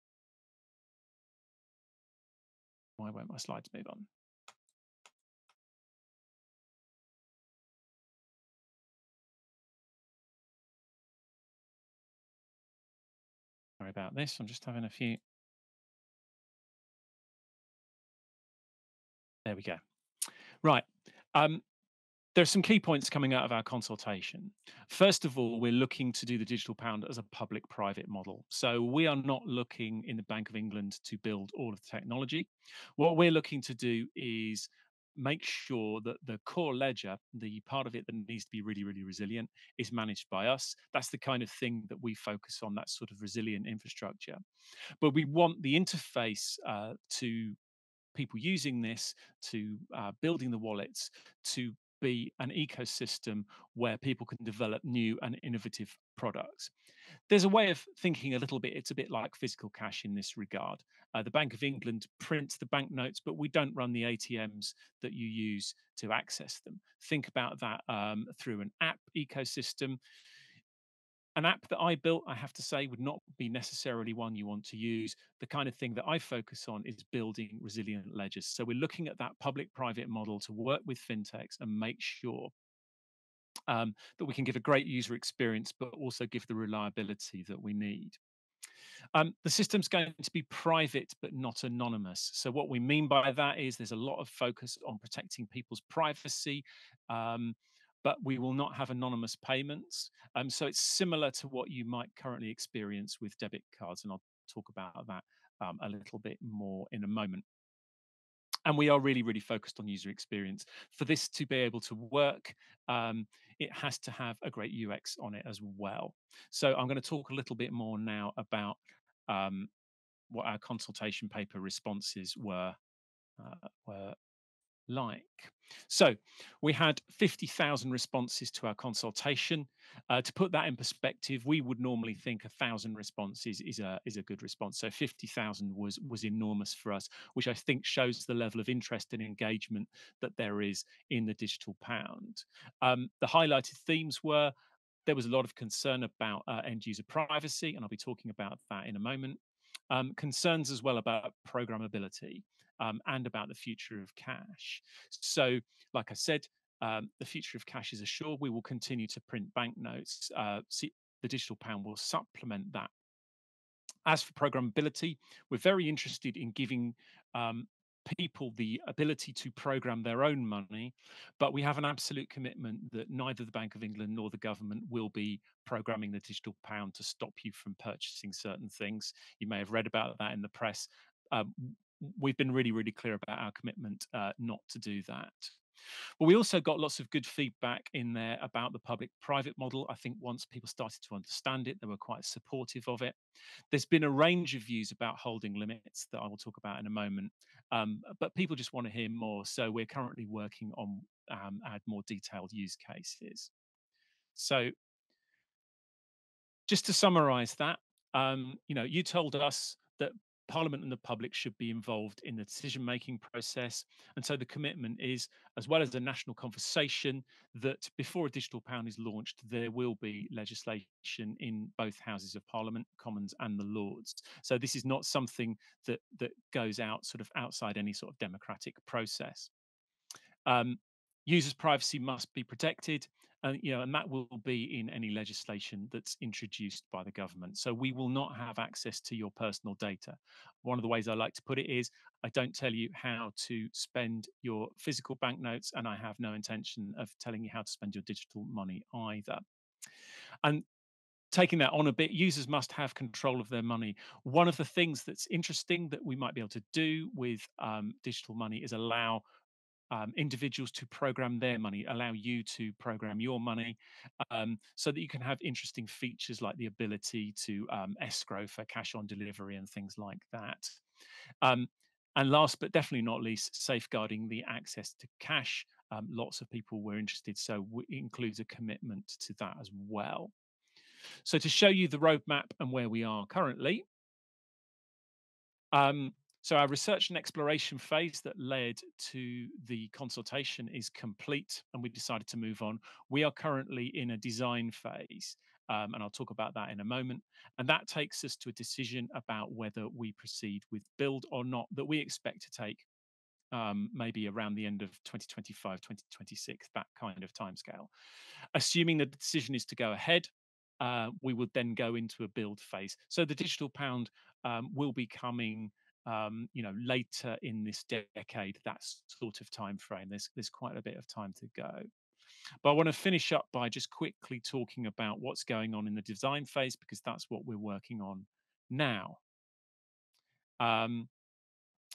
Speaker 6: Why won't my slides move on? Sorry about this. I'm just having a few. There we go. Right. There are some key points coming out of our consultation. First of all, we're looking to do the digital pound as a public-private model. So we are not looking in the Bank of England to build all of the technology. What we're looking to do is make sure that the core ledger, the part of it that needs to be really, really resilient, is managed by us. That's the kind of thing that we focus on, that sort of resilient infrastructure. But we want the interface to people using this, to building the wallets, to be an ecosystem where people can develop new and innovative products. There's a way of thinking a little bit, it's a bit like physical cash in this regard. The Bank of England prints the banknotes, but we don't run the ATMs that you use to access them. Think about that through an app ecosystem. An app that I built, I have to say, would not be necessarily one you want to use. The kind of thing that I focus on is building resilient ledgers. So we're looking at that public-private model to work with fintechs and make sure that we can give a great user experience, but also give the reliability that we need. The system's going to be private but not anonymous. So what we mean by that is there's a lot of focus on protecting people's privacy, but we will not have anonymous payments. So it's similar to what you might currently experience with debit cards, and I'll talk about that a little bit more in a moment. And we are really, really focused on user experience. For this to be able to work, it has to have a great UX on it as well. So I'm going to talk a little bit more now about what our consultation paper responses were like. So we had 50,000 responses to our consultation. To put that in perspective, we would normally think 1,000 responses is a good response. So 50,000 was enormous for us, which I think shows the level of interest and engagement that there is in the digital pound. The highlighted themes were there was a lot of concern about end user privacy, and I'll be talking about that in a moment. Concerns as well about programmability and about the future of cash. So, like I said, the future of cash is assured. We will continue to print banknotes. The digital pound will supplement that. As for programmability, we're very interested in giving people the ability to program their own money, but we have an absolute commitment that neither the Bank of England nor the government will be programming the digital pound to stop you from purchasing certain things. You may have read about that in the press. We've been really, really clear about our commitment not to do that. But we also got lots of good feedback in there about the public-private model. I think once people started to understand it, they were quite supportive of it. There's been a range of views about holding limits that I will talk about in a moment, but people just want to hear more. So we're currently working on add more detailed use cases. So just to summarize that, you told us that Parliament and the public should be involved in the decision-making process. And so the commitment is, as well as a national conversation, that before a digital pound is launched, there will be legislation in both houses of Parliament, Commons and the Lords. So this is not something that goes out sort of outside any sort of democratic process. Users' privacy must be protected, and and that will be in any legislation that's introduced by the government. So we will not have access to your personal data. One of the ways I like to put it is, I don't tell you how to spend your physical banknotes, and I have no intention of telling you how to spend your digital money either. And taking that on a bit, users must have control of their money. One of the things that's interesting that we might be able to do with digital money is allow individuals to program their money, allow you to program your money, so that you can have interesting features like the ability to escrow for cash on delivery and things like that. And last but definitely not least, safeguarding the access to cash. Lots of people were interested, so it includes a commitment to that as well. So to show you the roadmap and where we are currently, so our research and exploration phase that led to the consultation is complete, and we decided to move on. We are currently in a design phase, and I'll talk about that in a moment. And that takes us to a decision about whether we proceed with build or not, that we expect to take maybe around the end of 2025, 2026, that kind of timescale. Assuming the decision is to go ahead, we would then go into a build phase. So the digital pound will be coming later in this decade, that sort of time frame. There's quite a bit of time to go. But I want to finish up by just quickly talking about what's going on in the design phase, because that's what we're working on now.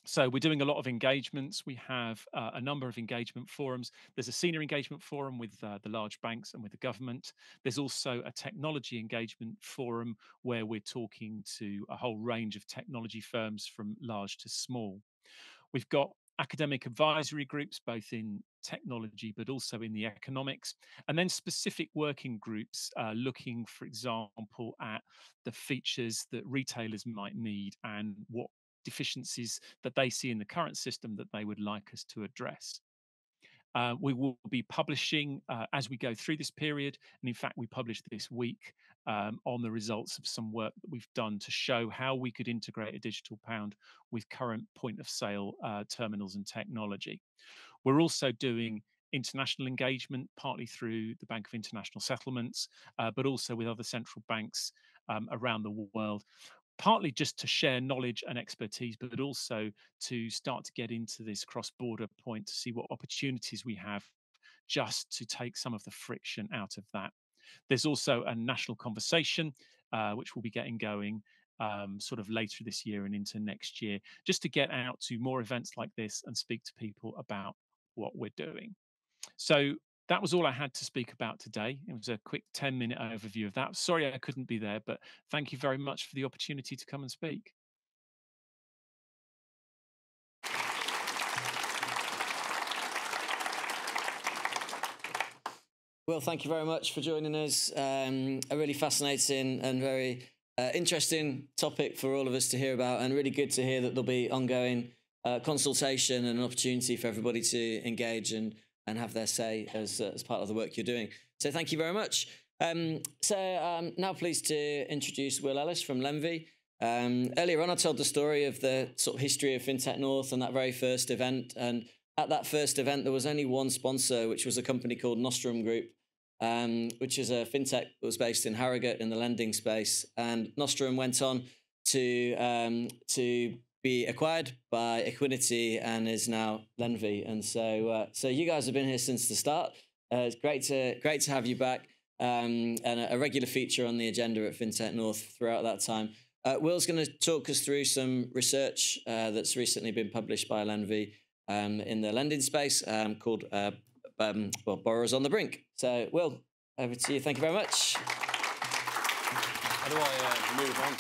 Speaker 6: So we're doing a lot of engagements. We have a number of engagement forums. There's a senior engagement forum with the large banks and with the government. There's also a technology engagement forum where we're talking to a whole range of technology firms from large to small. We've got academic advisory groups, both in technology, but also in the economics, and then specific working groups looking, for example, at the features that retailers might need and what deficiencies that they see in the current system that they would like us to address. We will be publishing as we go through this period, and in fact we published this week on the results of some work that we've done to show how we could integrate a digital pound with current point of sale terminals and technology. We're also doing international engagement, partly through the Bank of International Settlements, but also with other central banks around the world, partly just to share knowledge and expertise, but also to start to get into this cross-border point to see what opportunities we have just to take some of the friction out of that. There's also a national conversation, which will be getting going sort of later this year and into next year, just to get out to more events like this and speak to people about what we're doing. So that was all I had to speak about today. It was a quick 10-minute overview of that. Sorry I couldn't be there, but thank you very much for the opportunity to come and speak.
Speaker 3: Well, thank you very much for joining us. A really fascinating and very interesting topic for all of us to hear about, and really good to hear that there'll be ongoing consultation and an opportunity for everybody to engage and have their say as part of the work you're doing. So thank you very much. Now pleased to introduce Will Ellis from Lenvy. Earlier on, I told the story of the sort of history of FinTech North and that very first event. And at that first event, there was only one sponsor, which was a company called Nostrum Group, which is a FinTech that was based in Harrogate in the lending space. And Nostrum went on to be acquired by Equinity and is now Lenvy. And so you guys have been here since the start. It's great to have you back, and a regular feature on the agenda at FinTech North throughout that time. Will's going to talk us through some research that's recently been published by Lenvy in the lending space called Borrowers on the Brink. So, Will, over to you. Thank you very much.
Speaker 7: How do I move on?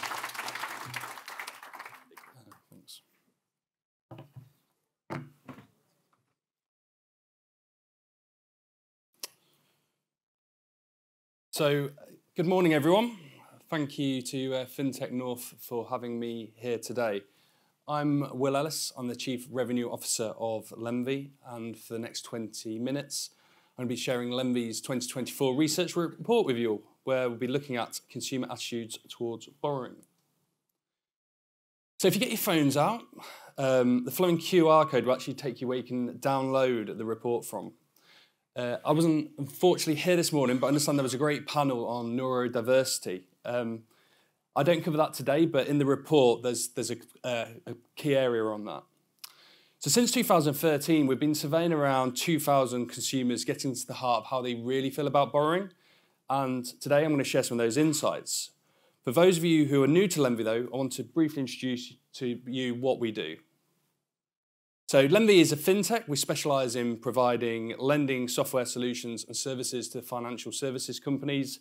Speaker 7: Thanks. So, good morning, everyone. Thank you to FinTech North for having me here today. I'm Will Ellis. I'm the Chief Revenue Officer of Lenvy, and for the next 20 minutes, I'm going to be sharing Lenvy's 2024 research report with you all, where we'll be looking at consumer attitudes towards borrowing. So if you get your phones out, the flowing QR code will actually take you where you can download the report from. I wasn't unfortunately here this morning, but I understand there was a great panel on neurodiversity. I don't cover that today, but in the report, there's a key area on that. So since 2013, we've been surveying around 2,000 consumers, getting to the heart of how they really feel about borrowing. And today I'm going to share some of those insights. For those of you who are new to Lenvy, though, I want to briefly introduce to you what we do. So Lenvy is a fintech. We specialise in providing lending software solutions and services to financial services companies.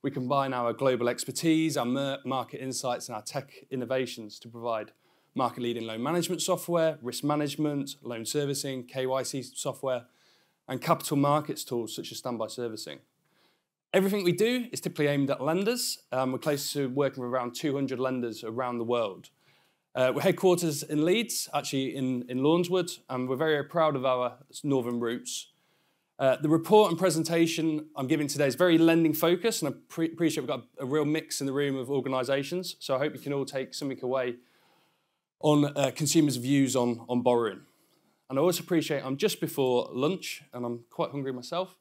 Speaker 7: We combine our global expertise, our market insights, and our tech innovations to provide market-leading loan management software, risk management, loan servicing, KYC software, and capital markets tools such as standby servicing. Everything we do is typically aimed at lenders. We're close to working with around 200 lenders around the world. We're headquarters in Leeds, actually in Lawnswood, and we're very proud of our northern roots. The report and presentation I'm giving today is very lending focused, and I appreciate we've got a real mix in the room of organisations, so I hope you can all take something away on consumers' views on borrowing. And I also appreciate I'm just before lunch, and I'm quite hungry myself,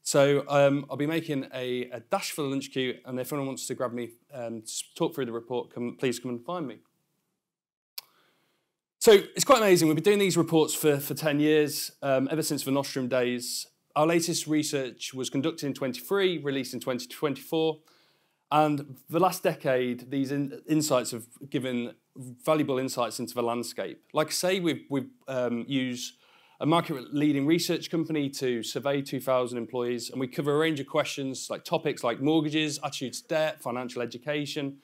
Speaker 7: so I'll be making a dash for the lunch queue, and if anyone wants to grab me to talk through the report, please come and find me. So it's quite amazing. We've been doing these reports for 10 years, ever since the Nostrum days. Our latest research was conducted in 23, released in 2024. And the last decade, these insights have given valuable insights into the landscape. Like I say, we've used a market-leading research company to survey 2,000 employees, and we cover a range of questions, like topics like mortgages, attitudes to debt, financial education,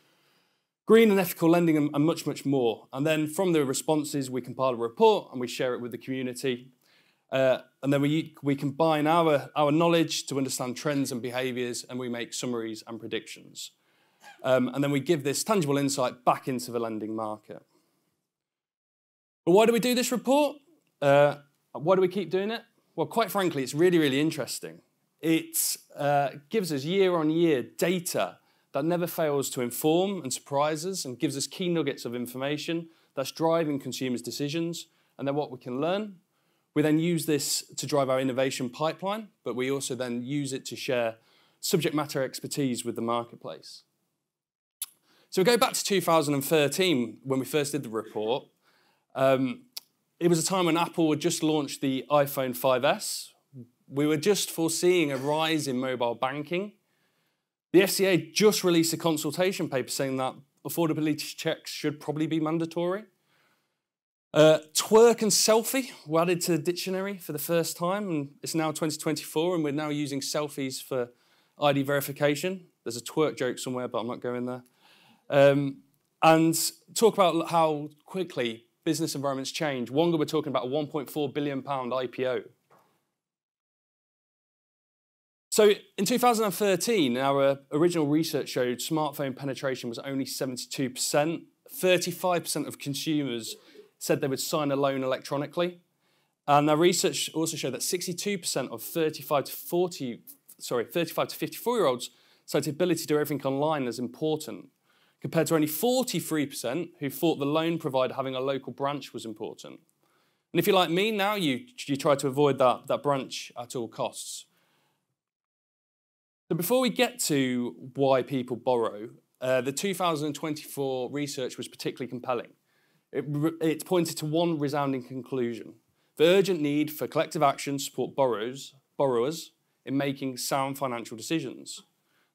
Speaker 7: green and ethical lending, and much, much more. And then from the responses, we compile a report and we share it with the community. And then we combine our knowledge to understand trends and behaviours, and we make summaries and predictions. And then we give this tangible insight back into the lending market. But why do we do this report? Why do we keep doing it? Well, quite frankly, it's really, really interesting. It gives us year-on-year data that never fails to inform and surprise us, and gives us key nuggets of information that's driving consumers' decisions, and then what we can learn. We then use this to drive our innovation pipeline, but we also then use it to share subject matter expertise with the marketplace. So we go back to 2013 when we first did the report. It was a time when Apple had just launched the iPhone 5S. We were just foreseeing a rise in mobile banking. The FCA just released a consultation paper saying that affordability checks should probably be mandatory. Twerk and selfie were added to the dictionary for the first time, and it's now 2024, and we're now using selfies for ID verification. There's a twerk joke somewhere, but I'm not going there. And talk about how quickly business environments change. Wonga, we're talking about a £1.4 billion IPO. So in 2013, our original research showed smartphone penetration was only 72%. 35% of consumers said they would sign a loan electronically. And our research also showed that 62% of 35 to 54-year-olds cited ability to do everything online as important, compared to only 43% who thought the loan provider having a local branch was important. And if you're like me now, you try to avoid that branch at all costs. So before we get to why people borrow, the 2024 research was particularly compelling. It pointed to one resounding conclusion: the urgent need for collective action to support borrowers in making sound financial decisions.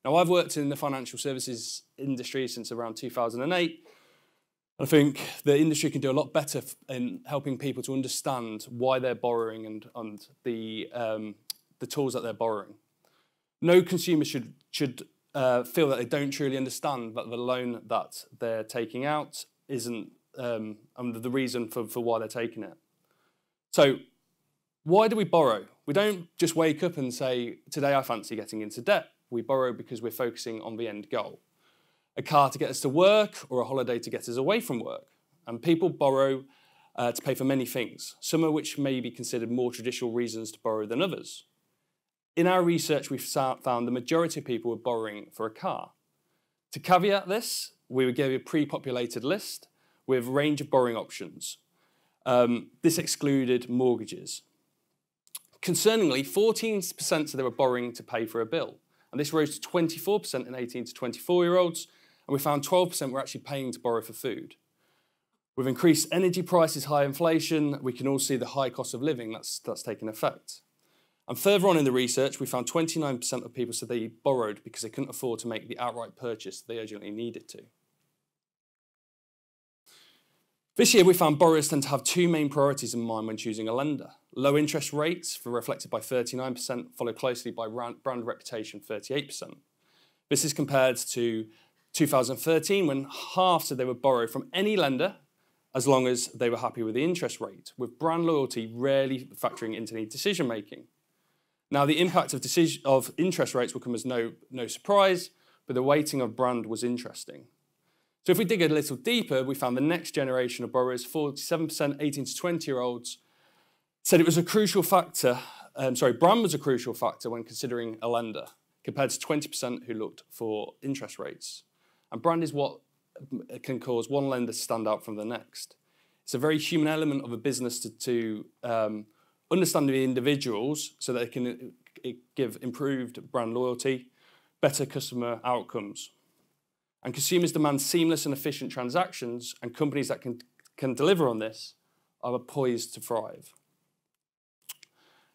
Speaker 7: Now, I've worked in the financial services industry since around 2008. I think the industry can do a lot better in helping people to understand why they're borrowing and the tools that they're borrowing. No consumer should feel that they don't truly understand that the loan that they're taking out isn't the reason for why they're taking it. So why do we borrow? We don't just wake up and say, today I fancy getting into debt. We borrow because we're focusing on the end goal. A car to get us to work, or a holiday to get us away from work. And people borrow to pay for many things, some of which may be considered more traditional reasons to borrow than others. In our research, we've found the majority of people were borrowing for a car. To caveat this, we gave a pre-populated list with a range of borrowing options. This excluded mortgages. Concerningly, 14% said they were borrowing to pay for a bill. And this rose to 24% in 18 to 24-year-olds. And we found 12% were actually paying to borrow for food. With increased energy prices, high inflation, we can all see the high cost of living that's taken effect. And further on in the research, we found 29% of people said they borrowed because they couldn't afford to make the outright purchase they urgently needed to. This year, we found borrowers tend to have two main priorities in mind when choosing a lender. Low interest rates, reflected by 39%, followed closely by brand reputation, 38%. This is compared to 2013, when half said they would borrow from any lender as long as they were happy with the interest rate, with brand loyalty rarely factoring into any decision-making. Now, the impact of interest rates will come as no surprise, but the weighting of brand was interesting. So if we dig a little deeper, we found the next generation of borrowers, 47% 18 to 20-year-olds, said it was a crucial factor, brand was a crucial factor when considering a lender, compared to 20% who looked for interest rates. And brand is what can cause one lender to stand out from the next. It's a very human element of a business to understand the individuals so that they can give improved brand loyalty, better customer outcomes. And consumers demand seamless and efficient transactions, and companies that can deliver on this are poised to thrive.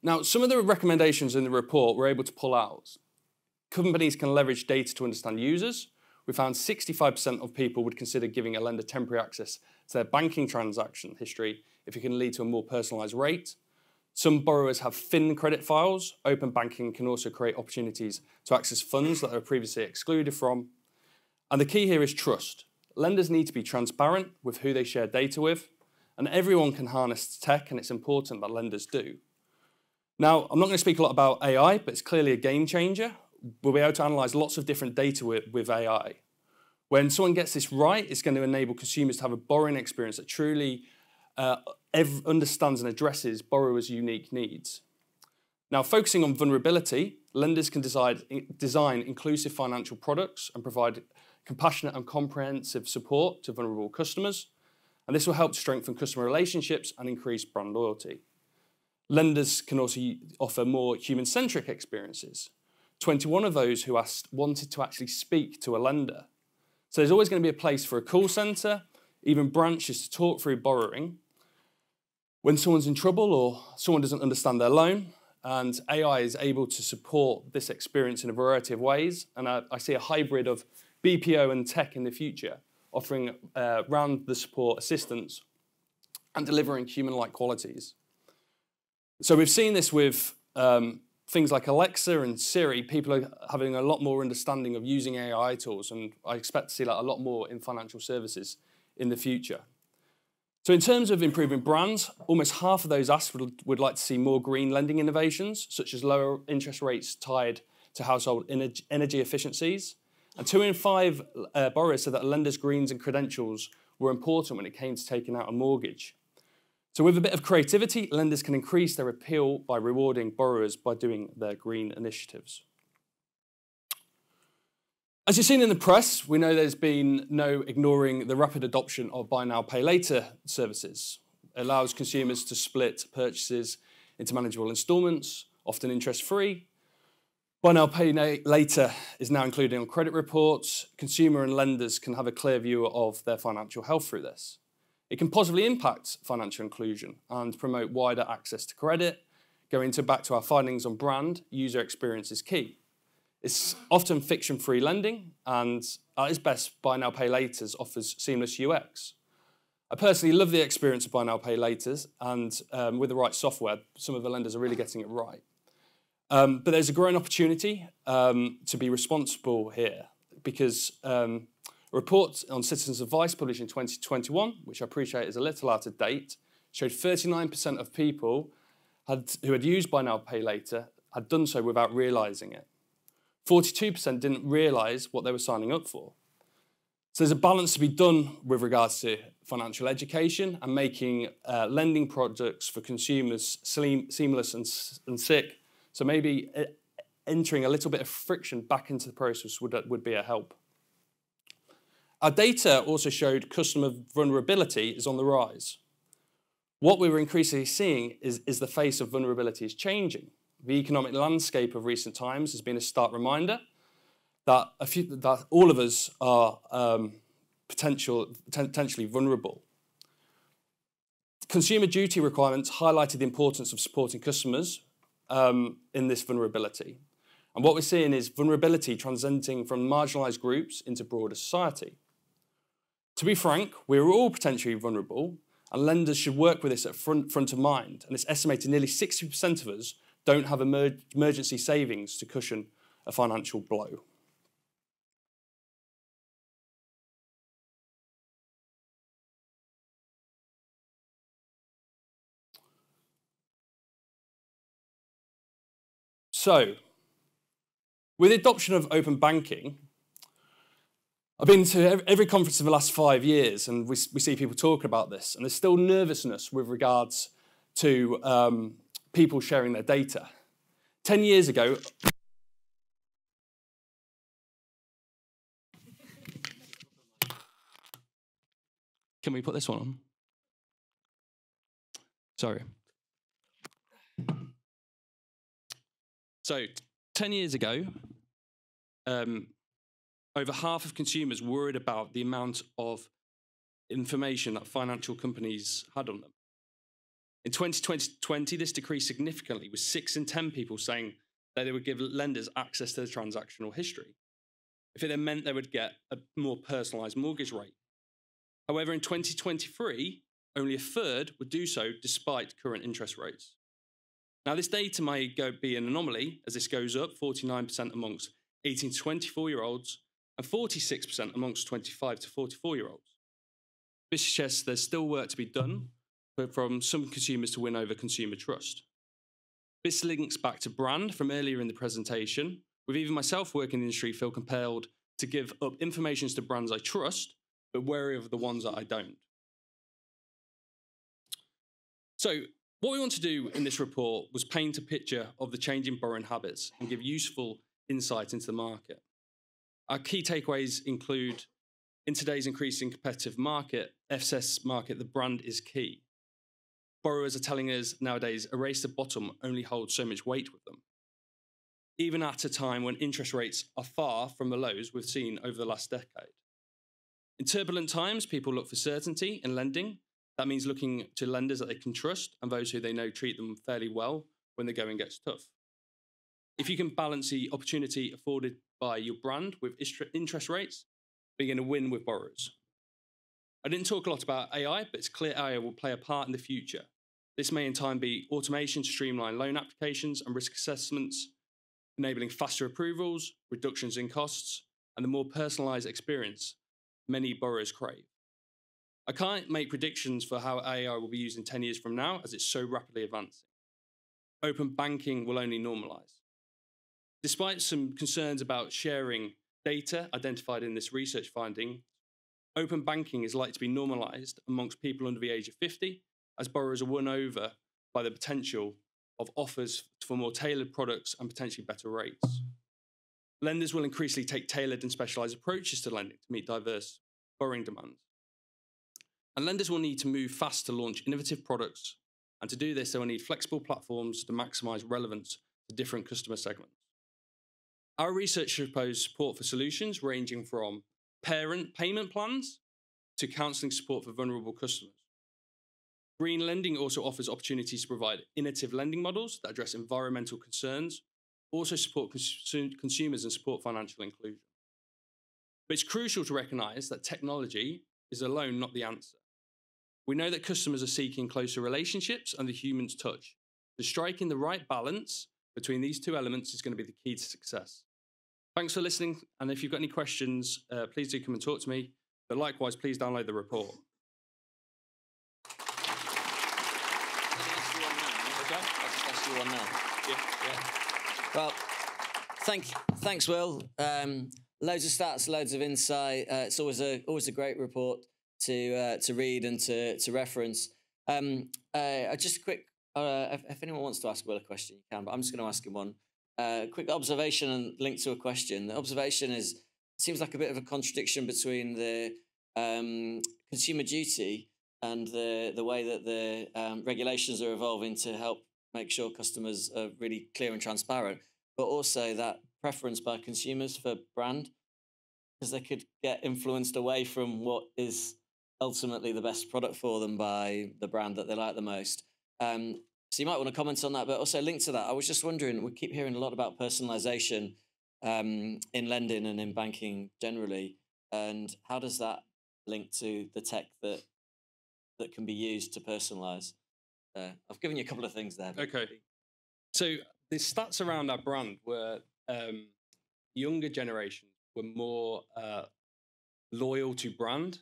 Speaker 7: Now, some of the recommendations in the report we're able to pull out. Companies can leverage data to understand users. We found 65% of people would consider giving a lender temporary access to their banking transaction history if it can lead to a more personalised rate. Some borrowers have thin credit files. Open banking can also create opportunities to access funds that are previously excluded from. And the key here is trust. Lenders need to be transparent with who they share data with, and everyone can harness tech, and it's important that lenders do. Now, I'm not going to speak a lot about AI, but it's clearly a game changer. We'll be able to analyse lots of different data with AI. When someone gets this right, it's going to enable consumers to have a borrowing experience that truly understands and addresses borrowers' unique needs. Now, focusing on vulnerability, lenders can design inclusive financial products and provide compassionate and comprehensive support to vulnerable customers, and this will help to strengthen customer relationships and increase brand loyalty. Lenders can also offer more human-centric experiences. 21 of those who asked wanted to actually speak to a lender. So there's always going to be a place for a call centre, even branches to talk through borrowing when someone's in trouble or someone doesn't understand their loan. And AI is able to support this experience in a variety of ways. And I see a hybrid of BPO and tech in the future, offering round-the-support assistance and delivering human-like qualities. So we've seen this with things like Alexa and Siri. People are having a lot more understanding of using AI tools, and I expect to see that a lot more in financial services in the future. So in terms of improving brands, almost half of those asked would like to see more green lending innovations, such as lower interest rates tied to household energy efficiencies. And 2 in 5 borrowers said that a lender's greens and credentials were important when it came to taking out a mortgage. So with a bit of creativity, lenders can increase their appeal by rewarding borrowers by doing their green initiatives. As you've seen in the press, we know there's been no ignoring the rapid adoption of buy now, pay later services. It allows consumers to split purchases into manageable instalments, often interest-free. Buy now, pay later is now included on credit reports. Consumer and lenders can have a clear view of their financial health through this. It can positively impact financial inclusion and promote wider access to credit. Going back to our findings on brand, user experience is key. It's often friction-free lending, and at its best, buy now, pay later offers seamless UX. I personally love the experience of buy now, pay later, and with the right software, some of the lenders are really getting it right. But there's a growing opportunity to be responsible here, because a report on Citizens Advice published in 2021, which I appreciate is a little out of date, showed 39% of people who had used buy now, pay later had done so without realising it. 42% didn't realise what they were signing up for. So there's a balance to be done with regards to financial education and making lending products for consumers seamless and sick. So maybe entering a little bit of friction back into the process would be a help. Our data also showed customer vulnerability is on the rise. what we were increasingly seeing is the face of vulnerability is changing. The economic landscape of recent times has been a stark reminder that that all of us are potentially vulnerable. Consumer duty requirements highlighted the importance of supporting customers in this vulnerability. And what we're seeing is vulnerability transcending from marginalised groups into broader society. To be frank, we're all potentially vulnerable, and lenders should work with this at front of mind. And it's estimated nearly 60% of us don't have emergency savings to cushion a financial blow. So, with the adoption of open banking, I've been to every conference in the last 5 years, and we see people talking about this, and there's still nervousness with regards to people sharing their data. 10 years ago, can we put this one on? Sorry. So, 10 years ago, over half of consumers worried about the amount of information that financial companies had on them. In 2020, this decreased significantly, with 6 in 10 people saying that they would give lenders access to the transactional history, if it then meant they would get a more personalised mortgage rate. However, in 2023, only a third would do so despite current interest rates. Now, this data may be an anomaly, as this goes up 49% amongst 18 to 24-year-olds and 46% amongst 25 to 44-year-olds. This suggests there's still work to be done from some consumers to win over consumer trust. This links back to brand from earlier in the presentation, with even myself working in the industry feel compelled to give up information to brands I trust, but wary of the ones that I don't. So, what we want to do in this report was paint a picture of the changing borrowing habits and give useful insight into the market. Our key takeaways include, in today's increasing competitive market, FSS market, the brand is key. Borrowers are telling us nowadays a race to bottom only holds so much weight with them, even at a time when interest rates are far from the lows we've seen over the last decade. In turbulent times, people look for certainty in lending. That means looking to lenders that they can trust and those who they know treat them fairly well when the going gets tough. If you can balance the opportunity afforded by your brand with interest rates, you're going to win with borrowers. I didn't talk a lot about AI, but it's clear AI will play a part in the future. This may in time be automation to streamline loan applications and risk assessments, enabling faster approvals, reductions in costs, and the more personalised experience many borrowers crave. I can't make predictions for how AI will be used in 10 years from now, as it's so rapidly advancing. Open banking will only normalise. Despite some concerns about sharing data identified in this research finding, open banking is likely to be normalised amongst people under the age of 50, as borrowers are won over by the potential of offers for more tailored products and potentially better rates. Lenders will increasingly take tailored and specialised approaches to lending to meet diverse borrowing demands. And lenders will need to move fast to launch innovative products, and to do this, they will need flexible platforms to maximise relevance to different customer segments. Our research proposed support for solutions ranging from parent payment plans to counselling support for vulnerable customers. Green lending also offers opportunities to provide innovative lending models that address environmental concerns, also support consumers and support financial inclusion. But it's crucial to recognise that technology is alone not the answer. We know that customers are seeking closer relationships and the human's touch. So striking the right balance between these two elements is going to be the key to success. Thanks for listening, and if you've got any questions, please do come and talk to me. But likewise, please download the report.
Speaker 3: Well, thanks, Will. Loads of stats, loads of insight. It's always a great report to read and to reference. Just a quick, if anyone wants to ask Will a question, you can. But I'm just going to ask him one. Quick observation and link to a question. The observation seems like a bit of a contradiction between the consumer duty and the way that the regulations are evolving to help make sure customers are really clear and transparent, but also that preference by consumers for brand, because they could get influenced away from what is ultimately the best product for them by the brand that they like the most. So you might want to comment on that, but also linked to that, I was just wondering, we keep hearing a lot about personalization in lending and in banking generally, and how does that link to the tech that can be used to personalize? I've given you a couple of things there.
Speaker 7: Okay. So the stats around our brand were younger generations were more loyal to brand.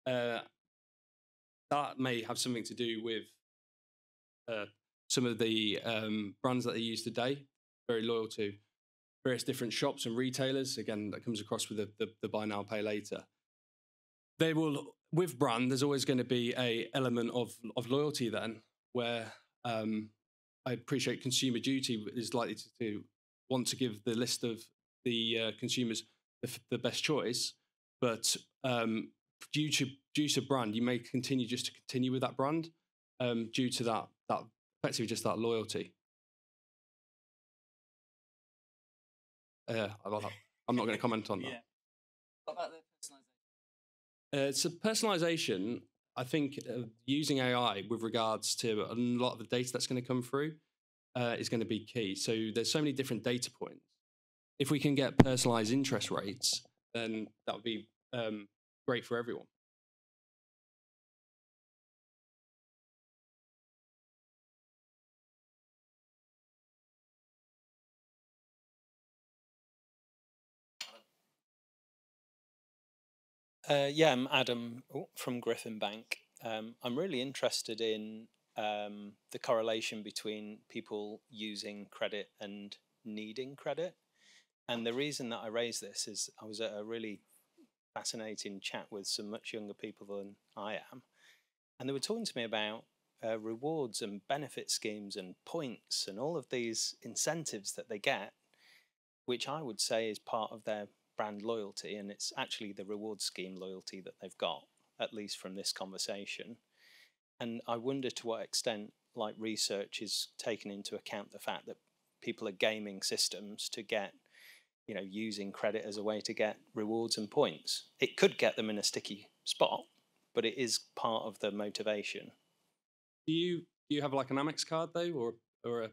Speaker 7: That may have something to do with some of the brands that they use today, very loyal to various different shops and retailers. Again, that comes across with the buy now, pay later. They will, with brand, there's always going to be a element of loyalty then, where I appreciate Consumer Duty is likely to want to give the list of the consumers the best choice, but due to brand, you may continue with that brand due to that effectively just that loyalty. I'm not going to comment on that.
Speaker 3: Yeah. What about the personalization?
Speaker 7: So personalization, I think using AI with regards to a lot of the data that's going to come through is going to be key. So there's so many different data points. If we can get personalized interest rates, then that would be great for everyone.
Speaker 8: Yeah, I'm Adam from Griffin Bank. I'm really interested in the correlation between people using credit and needing credit. And the reason that I raise this is I was at a really fascinating chat with some much younger people than I am. And they were talking to me about rewards and benefit schemes and points and all of these incentives that they get, which I would say is part of their brand loyalty, and it's actually the reward scheme loyalty that they've got, at least from this conversation. And I wonder to what extent like research is taken into account the fact that people are gaming systems to get, using credit as a way to get rewards and points. It could get them in a sticky spot, but it is part of the motivation.
Speaker 7: Do you have like an Amex card though, or a...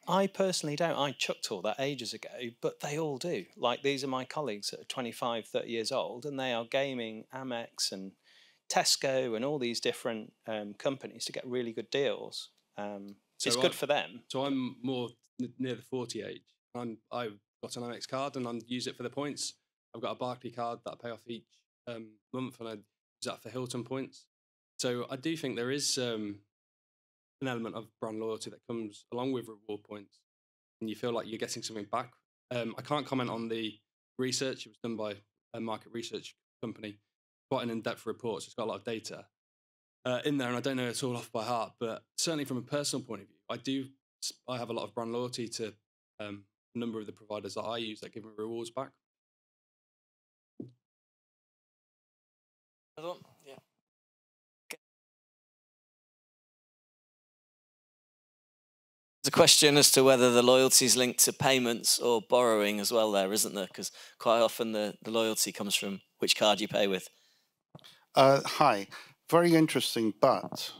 Speaker 8: I personally don't. I chucked all that ages ago, but they all do. Like, these are my colleagues that are 25, 30 years old, and they are gaming Amex and Tesco and all these different companies to get really good deals. It's good for them.
Speaker 7: So I'm more near the 40 age. I've got an Amex card and I use it for the points. I've got a Barclays card that I pay off each month, and I use that for Hilton points. So I do think there is an element of brand loyalty that comes along with reward points, and you feel like you're getting something back. I can't comment on the research. It was done by a market research company, quite an in-depth report, so it's got a lot of data in there, and I don't know it's all off by heart, but certainly from a personal point of view, I have a lot of brand loyalty to a number of the providers that I use that give me rewards back.
Speaker 3: Another one? Yeah. There's a question as to whether the loyalty is linked to payments or borrowing as well there, isn't there? Because quite often the loyalty comes from which card you pay with.
Speaker 9: Hi. Very interesting, but...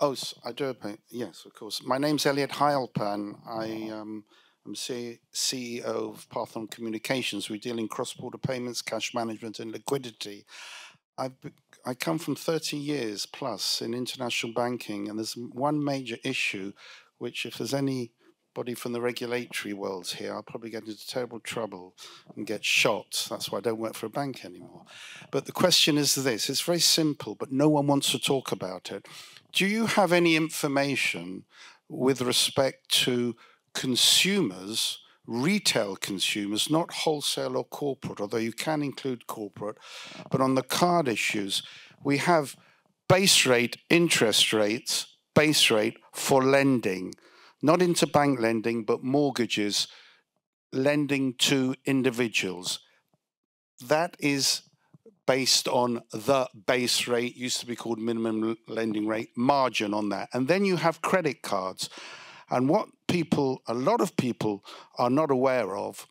Speaker 9: I do pay. Yes, of course. My name's Elliot Heilpan. I'm CEO of Pathon Communications. We deal in cross-border payments, cash management, and liquidity. I come from 30 years plus in international banking, and there's one major issue, which if there's anybody from the regulatory world here, I'll probably get into terrible trouble and get shot. That's why I don't work for a bank anymore. But the question is this. It's very simple, but no one wants to talk about it. Do you have any information with respect to consumers, retail consumers, not wholesale or corporate, although you can include corporate, but on the card issues, we have base rate, interest rates, base rate for lending, not interbank lending, but mortgages, lending to individuals. That is based on the base rate, used to be called minimum lending rate, margin on that. And then you have credit cards. And what a lot of people are not aware of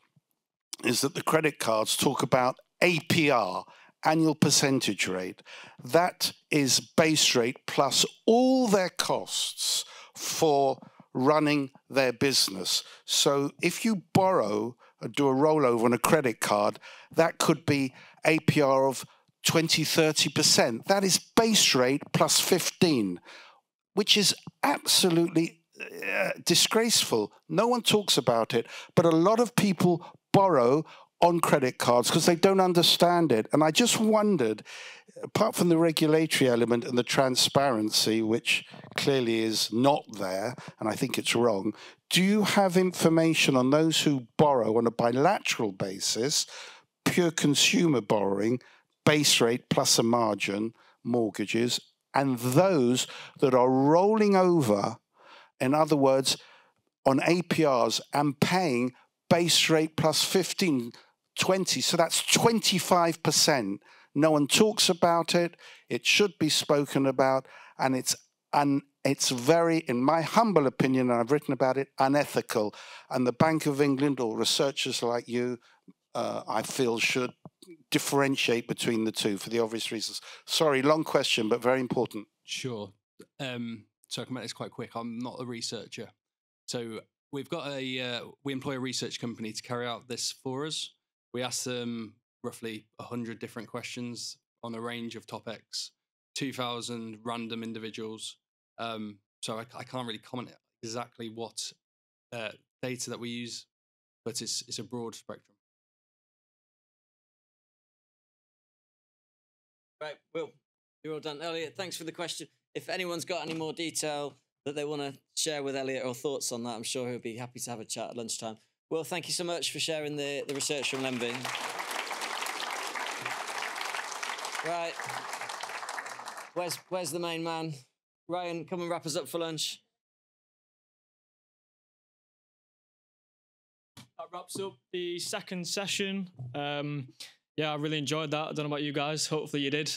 Speaker 9: is that the credit cards talk about APR, annual percentage rate. That is base rate plus all their costs for running their business. So if you borrow, do a rollover on a credit card, that could be APR of 20, 30%. That is base rate plus 15, which is absolutely disgraceful. No one talks about it, but a lot of people borrow on credit cards because they don't understand it. And I just wondered, apart from the regulatory element and the transparency, which clearly is not there, and I think it's wrong, do you have information on those who borrow on a bilateral basis, pure consumer borrowing, base rate plus a margin, mortgages, and those that are rolling over, in other words, on APRs and paying base rate plus 15, 20, so that's 25%. No one talks about it. It should be spoken about, and it's very, in my humble opinion, and I've written about it, unethical. And the Bank of England or researchers like you, I feel, should differentiate between the two for the obvious reasons. Sorry, long question, but very important.
Speaker 7: Sure. So I can make this quite quick. I'm not a researcher. So we've got we employ a research company to carry out this for us. We ask them roughly 100 different questions on a range of topics, 2,000 random individuals. So I can't really comment exactly what data that we use, but it's a broad spectrum.
Speaker 3: Right, Will, you're all done. Elliot, thanks for the question. If anyone's got any more detail that they want to share with Elliot or thoughts on that, I'm sure he'll be happy to have a chat at lunchtime. Will, thank you so much for sharing the research from Lenby. Right, where's the main man? Ryan, come and wrap us up for lunch.
Speaker 1: That wraps up the second session. Yeah, I really enjoyed that. I don't know about you guys. Hopefully you did.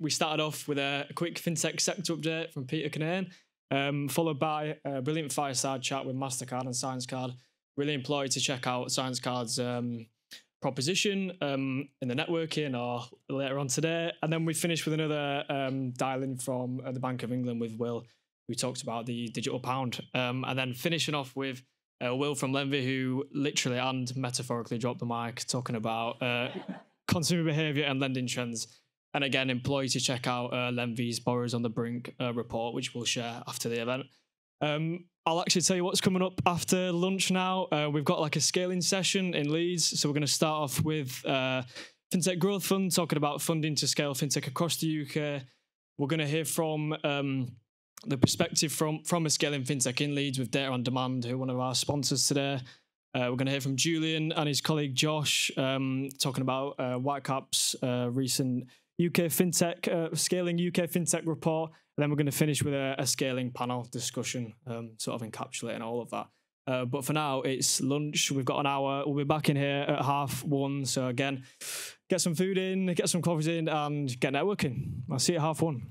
Speaker 1: We started off with a quick FinTech sector update from Peter Kinane, followed by a brilliant fireside chat with MasterCard and ScienceCard. Really implore you to check out ScienceCard's proposition in the networking or later on today. And then we finished with another dial-in from the Bank of England with Will, who talked about the digital pound. And then finishing off with Will from Lenby, who literally and metaphorically dropped the mic, talking about consumer behaviour and lending trends. And again, employ you to check out Lenby's Borrowers on the Brink report, which we'll share after the event. I'll actually tell you what's coming up after lunch now. We've got like a scaling session in Leeds. So we're going to start off with FinTech Growth Fund, talking about funding to scale FinTech across the UK. We're going to hear from the perspective from a scaling FinTech in Leeds with Data on Demand, who are one of our sponsors today. We're going to hear from Julian and his colleague Josh, talking about Whitecap's recent UK FinTech, scaling UK FinTech report. And then we're going to finish with a scaling panel discussion, sort of encapsulating all of that. But for now, it's lunch. We've got an hour. We'll be back in here at 1:30. So again, get some food in, get some coffees in, and get networking. I'll see you at 1:30.